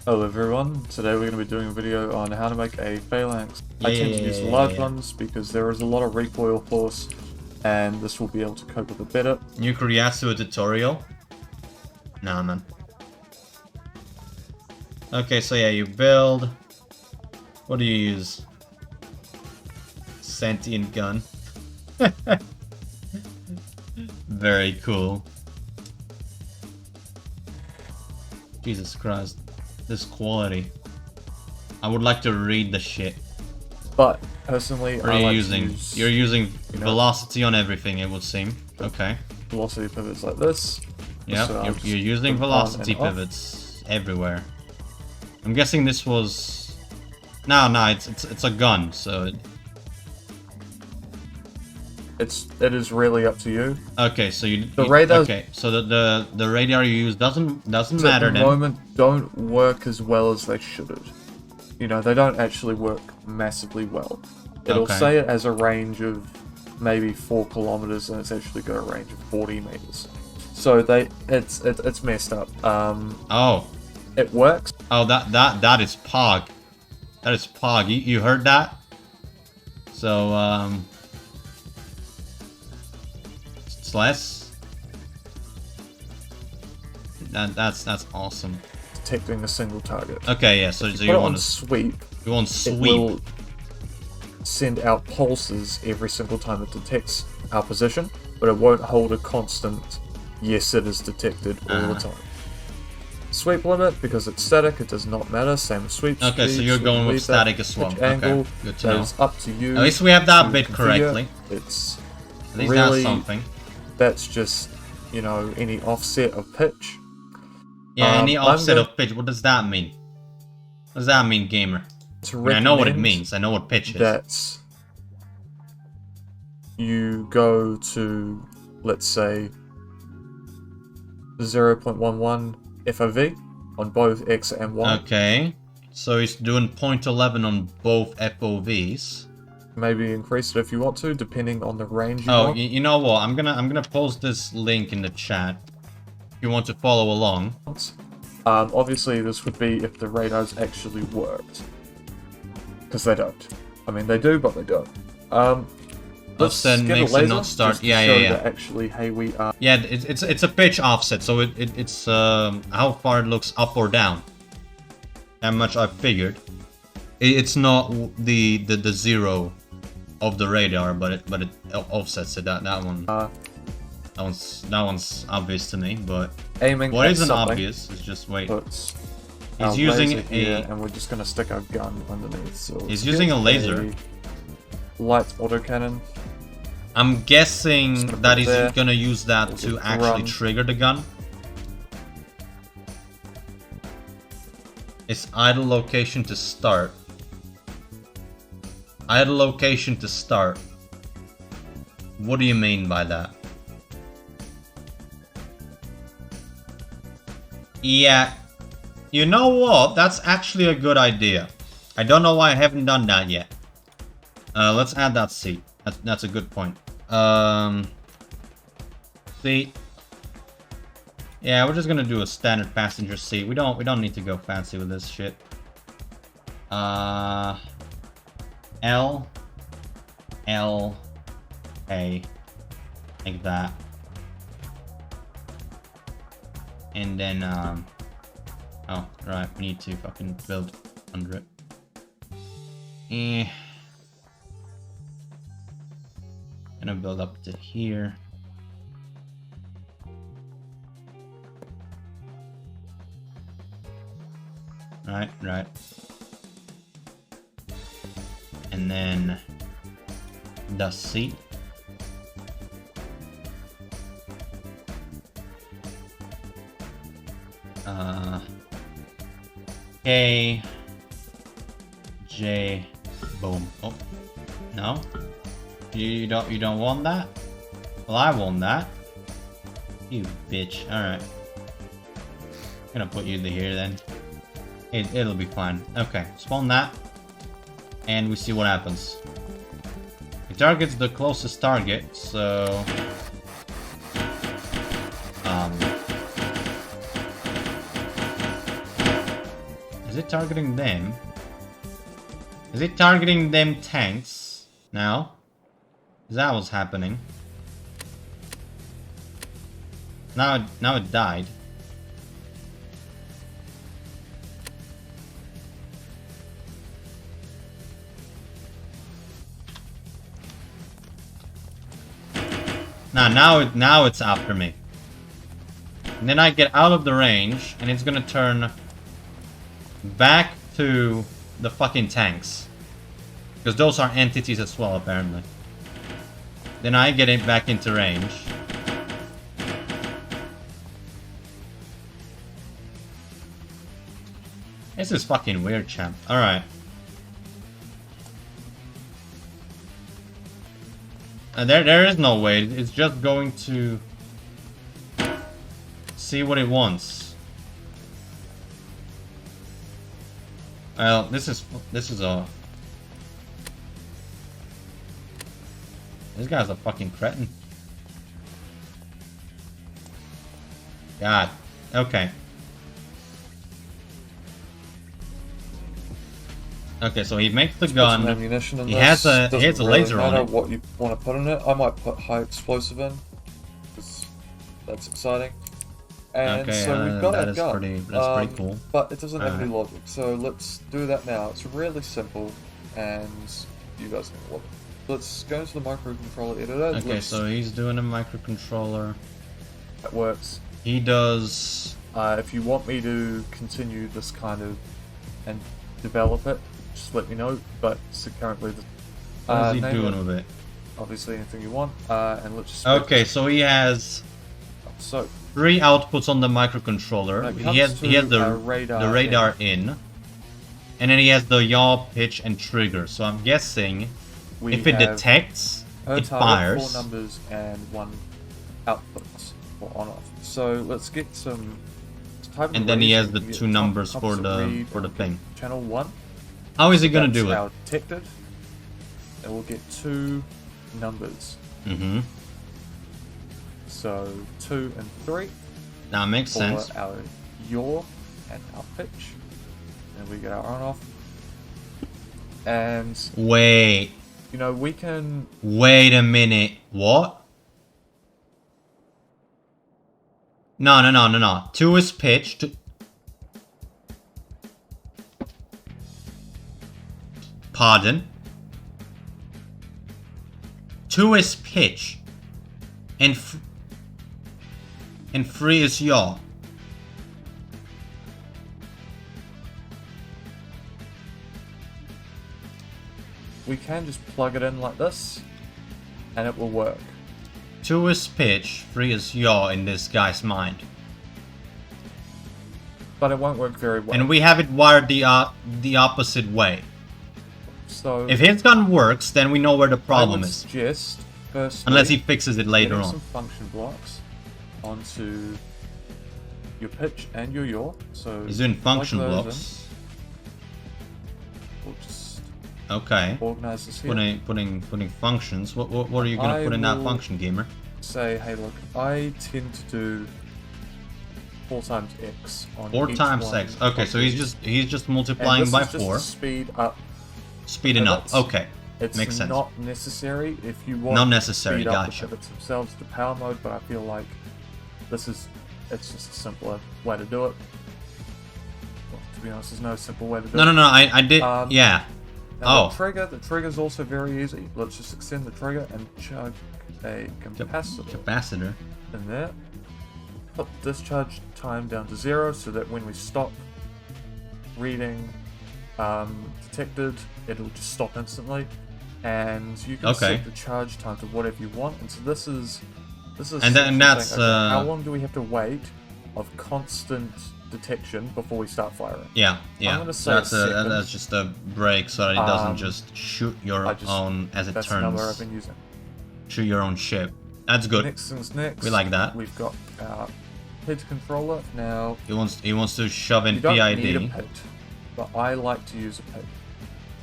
Hello everyone, today we're going to be doing a video on how to make a phalanx. I tend to use large ones because there is a lot of recoil force and this will be able to cope with it better. New Kuriatsu tutorial? Nah, man. Okay, so yeah, you build... What do you use? Sentient gun. Very cool. Jesus Christ. This quality. I would like to read the shit. But, personally, what are you using? You're using velocity on everything, it would seem. Okay. Velocity pivots like this. Yep, So you're using velocity pivots everywhere. I'm guessing this was... No, it's a gun, so... It is really up to you. Okay, so the radar. Okay, so the radar you use doesn't matter at the moment don't work as well as they should. You know, they don't actually work massively well. It'll say it has a range of maybe 4 kilometers, and it's actually got a range of 40 meters. So it's messed up. Oh. It works. Oh, that is Pog. That is Pog. You heard that? So less. That's awesome. Detecting a single target. Okay, yeah. So you want to sweep. You want sweep. It will send out pulses every single time it detects our position, but it won't hold a constant. Yes, it is detected all the time. Sweep limit, because it's static, it does not matter. Same with sweep. Okay, so you're going with static as well. Angle, okay, good to know. It's up to you. At least we have that bit correctly. It's at least really, that's something. That's just, you know, any offset of pitch. Yeah, any offset of pitch. What does that mean? What does that mean, gamer? I know what it means. I know what pitch is. That's you go to, let's say, 0.11 FOV on both X and Y. Okay. So he's doing 0.11 on both FOVs. Maybe increase it if you want to, depending on the range you want. want. You know what? I'm gonna post this link in the chat if you want to follow along. Obviously, this would be if the radars actually worked, because they don't. I mean, they do, but they don't. Let's Offset get makes a laser it not start. just to Yeah, show yeah, yeah. that actually, hey, we are. Yeah, it's a pitch offset, so it's how far it looks up or down. How much I figured. It's not the zero of the radar, but it offsets it. That one. That one's obvious to me, but Aiming what at isn't something, obvious is just wait. He's using a here, and we're just gonna stick our gun underneath. So he's using a laser. Light autocannon. I'm guessing that he's gonna use that we'll to actually trigger the gun. It's idle location to start. Idle location to start. What do you mean by that? Yeah, you know what? That's actually a good idea. I don't know why I haven't done that yet. Let's add that seat. That's a good point. Seat. Yeah, we're just gonna do a standard passenger seat. We don't need to go fancy with this shit. L A, like that. And then oh right, we need to fucking build under it. Gonna build up to here. Right. And then the seat. K J boom. Oh no. You don't want that? Well, I want that. You bitch. Alright. Gonna put you here then. It'll be fine. Okay, spawn that. And we see what happens. It targets the closest target, so... Is it targeting them? Is it targeting them tanks now? Is that what's happening? Now it died. Now it's after me. And then I get out of the range, and it's gonna turn back to the fucking tanks. Because those are entities as well, apparently. Then I get it back into range. This is fucking weird, champ. Alright. There is no way. It's just going to see what it wants. Well, this is a... This guy's a fucking cretin. God. Okay. Okay, so he makes the gun. He has a laser on it. What you want to put in it? I might put high explosive in, because that's exciting. And okay, so we've got a gun. That's pretty cool. But it doesn't have any logic, so let's do that now. It's really simple, and you guys can love it. Let's go into the microcontroller editor. Okay, so he's doing a microcontroller. That works. He does... if you want me to continue this kind of and develop it, just let me know. But so currently, what is he doing with it? Obviously, anything you want. And let's just. Okay, so he has 3 outputs on the microcontroller. He has the radar in, and then he has the yaw, pitch, and trigger. So I'm guessing if it detects, it fires. 4 numbers and 1 output for on off. So let's get some type of And then he read, has the you get two numbers for composite the read, thing. Channel 1. How is he gonna That's do it? our detected. And we'll get 2 numbers. Mm-hmm. So 2 and 3 That makes for sense. our yaw and our pitch. And we get our on off. And Wait. you know, we can... Wait a minute. What? No. 2 is pitch. Pardon? 2 is pitch. And 3 is yaw. We can just plug it in like this, and it will work. 2 is pitch, 3 is yaw in this guy's mind. But it won't work very well. And we have it wired the opposite way. So If his gun works, then we know where the problem is. Suggest, firstly, Unless he fixes it later getting on. some function blocks onto your pitch and your yaw. So He's doing plug function those blocks. in. We'll just Okay. organize this here. Putting functions. What are you gonna I put in that will- function, gamer? Say, hey, look, I tend to do 4 times x on 4 each times one 6. Okay, of so these. he's just And multiplying this by is just 4, to speed up. speeding up. pivots. Okay, It's makes sense. not necessary if you want Not to necessary, speed up gotcha. the pivots themselves to power mode, but I feel like it's just a simpler way to do it. Well, to be honest, there's no simple way to do it. No. I did. Yeah. Now Oh. the trigger's also very easy. Let's just extend the trigger and chug a capacitor Capacitor. in there. Put discharge time down to 0 so that when we stop reading detected, it'll just stop instantly. And you can Okay. set the charge time to whatever you want. And so this is And that's, saying, okay, how long do we have to wait of constant detection before we start firing? Yeah. gonna So say that's a second. that's just a break so that it doesn't just shoot your own as it That's the number I've turns. been using. Shoot your own ship. That's good. Next thing's next. We like that. We've got our PID controller. Now, He wants to shove in you don't PID. need a PID, but I like to use a PID.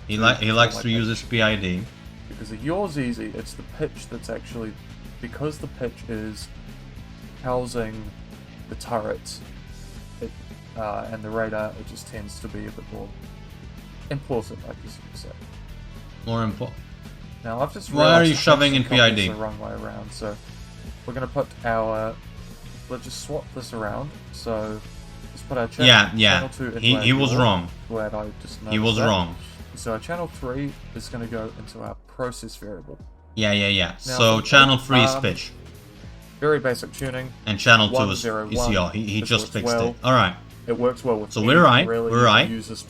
He likes my to use pitch. his PID. Because the yaw's easy, it's the pitch that's actually... Because the pitch is housing the turret and the radar, it just tends to be a bit more important, I guess you could say. More important. Now, I've just Why are realized you the shoving pitch in and copy PID? is the wrong way around, so we're going to put our... Let's just swap this around, so... Let's put our channel, Yeah. channel 2 into He our was yaw. wrong. Glad I just He noticed was that. wrong. So our channel 3 is going to go into our process variable. Yeah. Now, So for channel 3 is um, pitch. Very basic tuning. And channel 2 is 101. yaw. He This just works fixed well. it. Alright. It works well with So me. we're right, Really, we're you can right. use this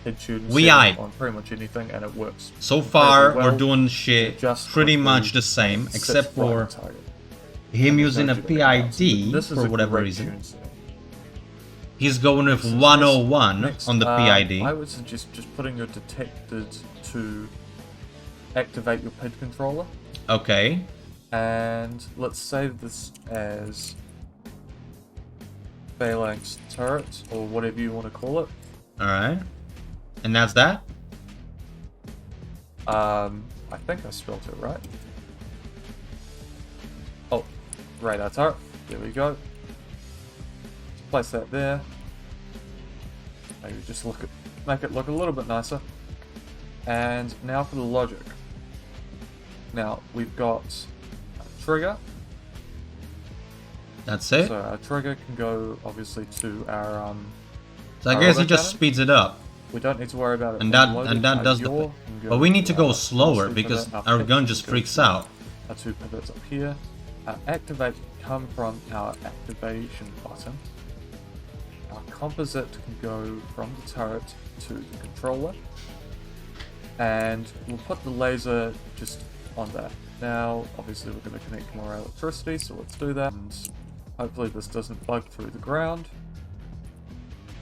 head tune We setting aight. on pretty much anything, and it works. So far, incredibly we're well. doing shit Just pretty quickly much the same, sits except right on for target. him And using a there's no jiggling else. PID This is for a whatever great reason. tune setting. He's going with Next, 101 next, on the PID. I would suggest just putting your detected to activate your PID controller. Okay. And let's save this as Phalanx turret, or whatever you want to call it. Alright. And that's that? I think I spelled it right. Oh, radar turret. There we go. Place that there. Maybe just make it look a little bit nicer. And now for the logic. Now we've got a trigger. That's it? So our trigger can go obviously to our So I our guess he autocannon. just speeds it up. We don't need to worry about it. And being that loaded. that Our does the yaw thing. can But we need to go our slower velocity because pivot, our pitch gun can just go freaks to out. Our 2 pivots up here. Our activate come from our activation button. Our composite can go from the turret to the controller. And we'll put the laser just on that. Now, obviously we're going to connect more electricity, so let's do that. And hopefully this doesn't bug through the ground.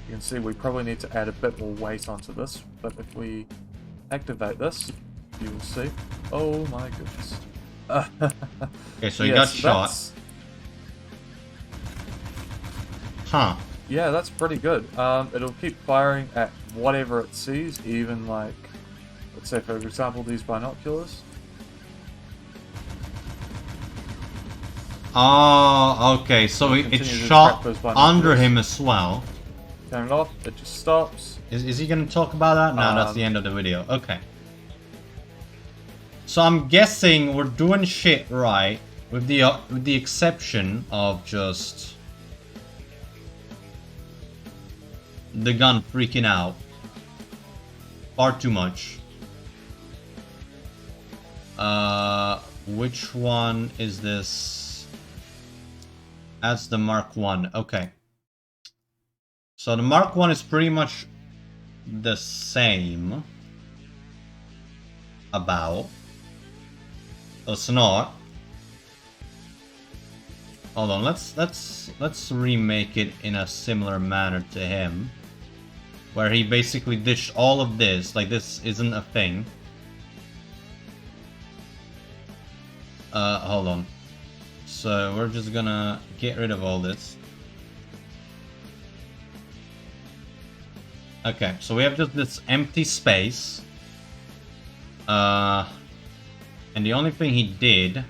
You can see we probably need to add a bit more weight onto this, but if we activate this, you will see. Oh my goodness. Okay, so he got shot. that's- Huh. Yeah, that's pretty good. It'll keep firing at whatever it sees, even like, let's say for example, these binoculars. Oh, okay, so it shot under him as well. Turn it off, it just stops. Is he gonna talk about that? No, that's the end of the video. Okay. So I'm guessing we're doing shit right, with the exception of just the gun freaking out far too much. Which one is this? That's the Mark 1. Okay. So the Mark 1 is pretty much the same. About. It's not. Hold on, let's remake it in a similar manner to him. Where he basically ditched all of this, like this isn't a thing. Hold on. So we're just gonna get rid of all this. Okay, so we have just this empty space. And the only thing he did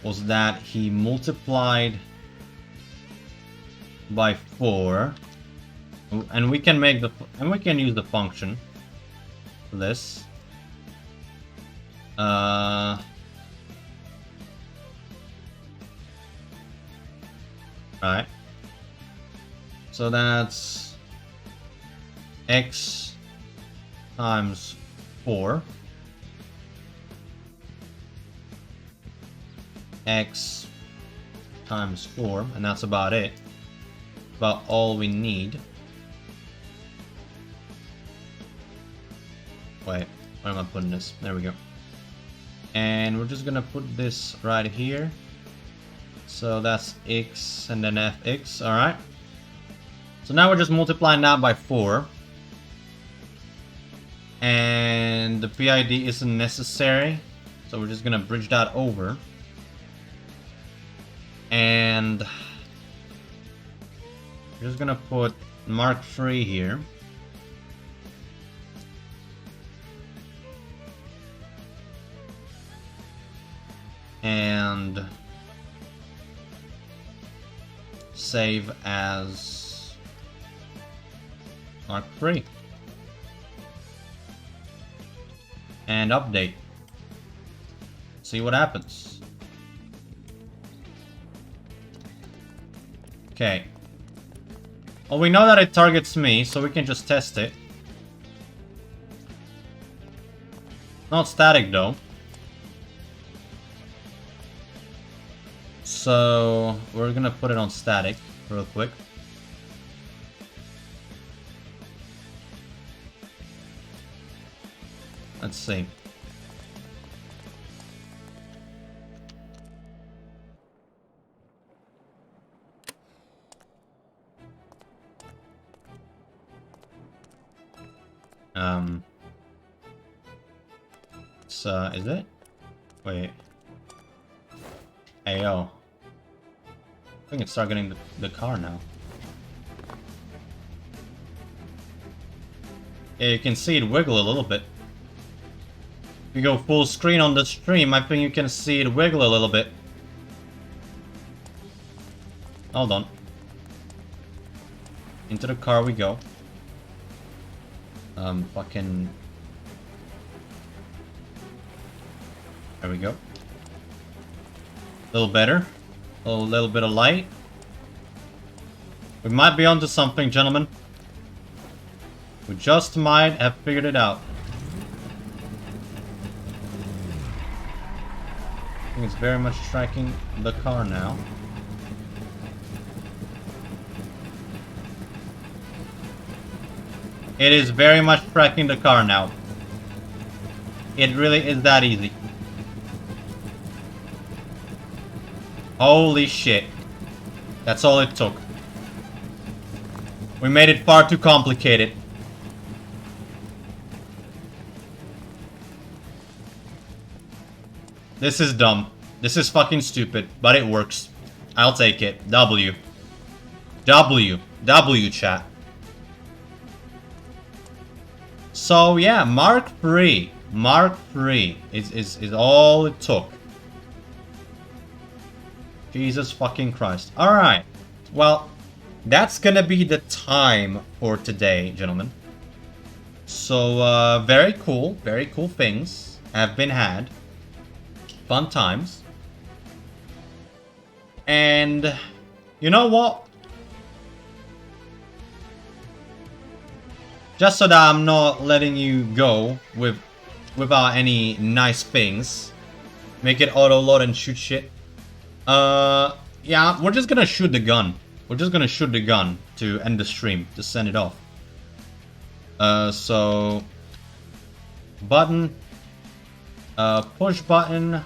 was that he multiplied by 4. And we can make we can use the function for this. Right. So that's x times 4. X times 4, and that's about it. About all we need. Wait, where am I putting this? There we go. And we're just gonna put this right here. So that's x and then fx, alright. So now we're just multiplying that by 4. And the PID isn't necessary. So we're just gonna bridge that over. And we're just gonna put Mark 3 here. And save as Mark 3. And update. See what happens. Okay. Well, we know that it targets me, so we can just test it. Not static though. So we're gonna put it on static real quick. Let's see. So is it? Wait. Hey yo. I think it's targeting the car now. Yeah, you can see it wiggle a little bit. If you go full screen on the stream, I think you can see it wiggle a little bit. Hold on. Into the car we go. Fucking... There we go. A little better. A little bit of light. We might be onto something, gentlemen. We just might have figured it out. I think it's very much tracking the car now. It is very much tracking the car now. It really is that easy. Holy shit. That's all it took. We made it far too complicated. This is dumb. This is fucking stupid, but it works. I'll take it. W. W chat. So yeah, Mark III is all it took. Jesus fucking Christ. Alright. Well, that's gonna be the time for today, gentlemen. So, very cool things have been had. Fun times. And, you know what? Just so that I'm not letting you go without any nice things. Make it auto-load and shoot shit. Yeah, we're just gonna shoot the gun. We're just gonna shoot the gun to end the stream, to send it off. So... Button. Push button.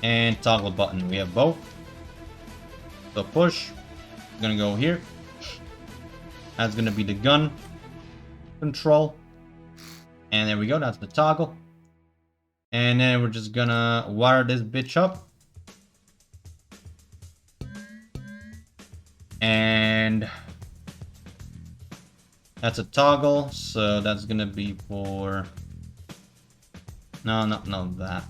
And toggle button. We have both. So push. Gonna go here. That's gonna be the gun control. And there we go, that's the toggle. And then we're just gonna wire this bitch up. And that's a toggle, so that's gonna be for... No, not that.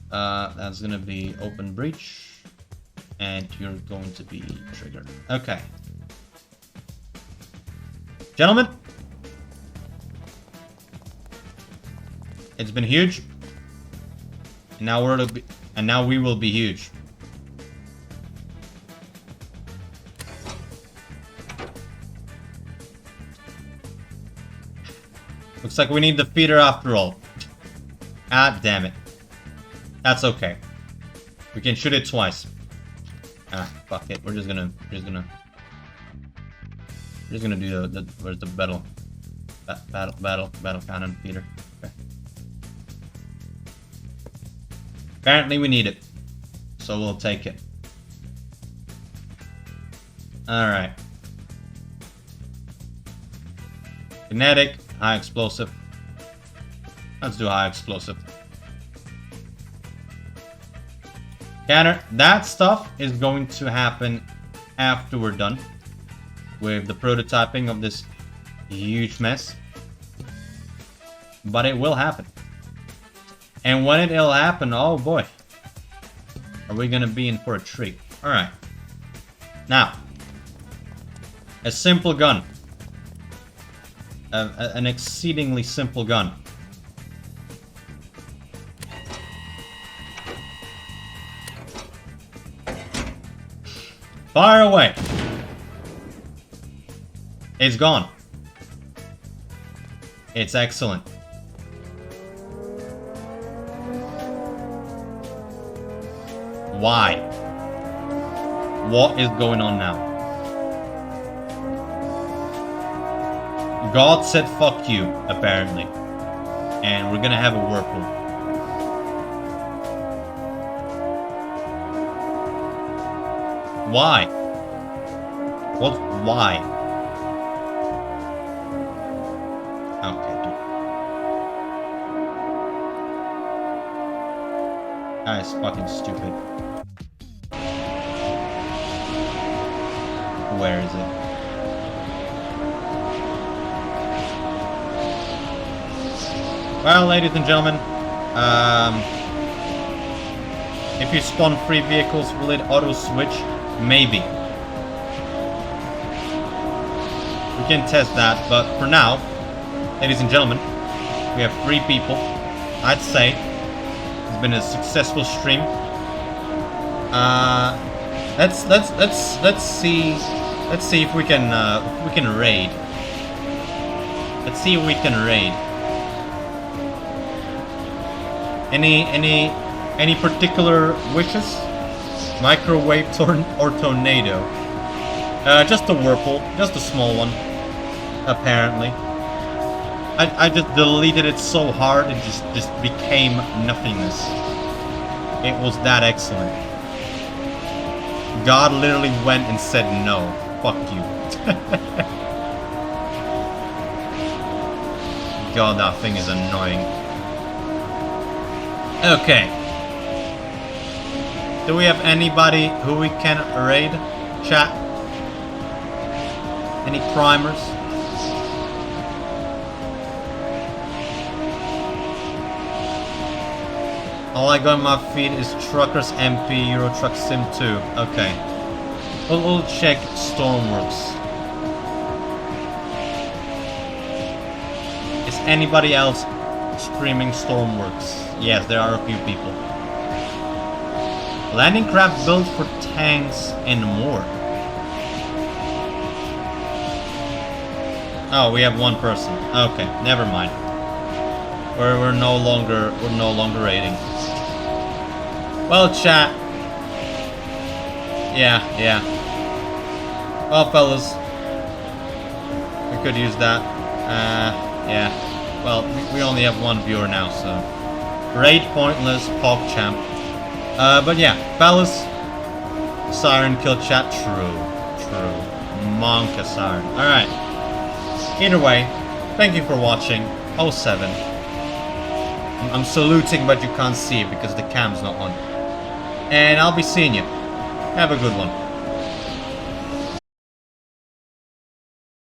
That's gonna be open breach. And you're going to be triggered. Okay. Gentlemen, it's been huge. And now we will be huge. Looks like we need the feeder after all. Ah, damn it. That's okay. We can shoot it twice. Ah, fuck it. We're just gonna do the where's the battle cannon feeder. Okay. Apparently we need it, so we'll take it. All right. Kinetic, high explosive. Let's do high explosive. Canner, that stuff is going to happen after we're done with the prototyping of this huge mess. But it will happen. And when it'll happen, oh boy, are we gonna be in for a treat. Alright. Now, a simple gun. An exceedingly simple gun. Fire away! It's gone. It's excellent. Why? What is going on now? God said fuck you, apparently. And we're gonna have a whirlpool. Why? What? Why? Okay, dude. That is fucking stupid. Where is it? Well, ladies and gentlemen, if you spawn 3 vehicles, will it auto switch? Maybe. We can test that, but for now, ladies and gentlemen, we have 3 people. I'd say it's been a successful stream. Let's see if we can raid. Let's see if we can raid. Any particular wishes? Microwave or tornado? Just a whirlpool, just a small one. Apparently, I just deleted it so hard it just became nothingness. It was that excellent. God literally went and said no. Fuck you. God, that thing is annoying. Okay. Do we have anybody who we can raid? Chat? Any primers? All I got on my feed is Truckers MP Euro Truck Sim 2. Okay. We'll check Stormworks. Is anybody else streaming Stormworks? Yes, there are a few people. Landing craft built for tanks and more. Oh, we have one person. Okay, never mind. We're no longer raiding. Well, chat. Yeah. Well, fellas, we could use that. Yeah. Well, we only have one viewer now, so raid pointless, PogChamp. But yeah, fellas, Siren kill chat. True. Monka Siren. All right. Either way, thank you for watching. 07. I'm saluting, but you can't see it because the cam's not on. And I'll be seeing you. Have a good one.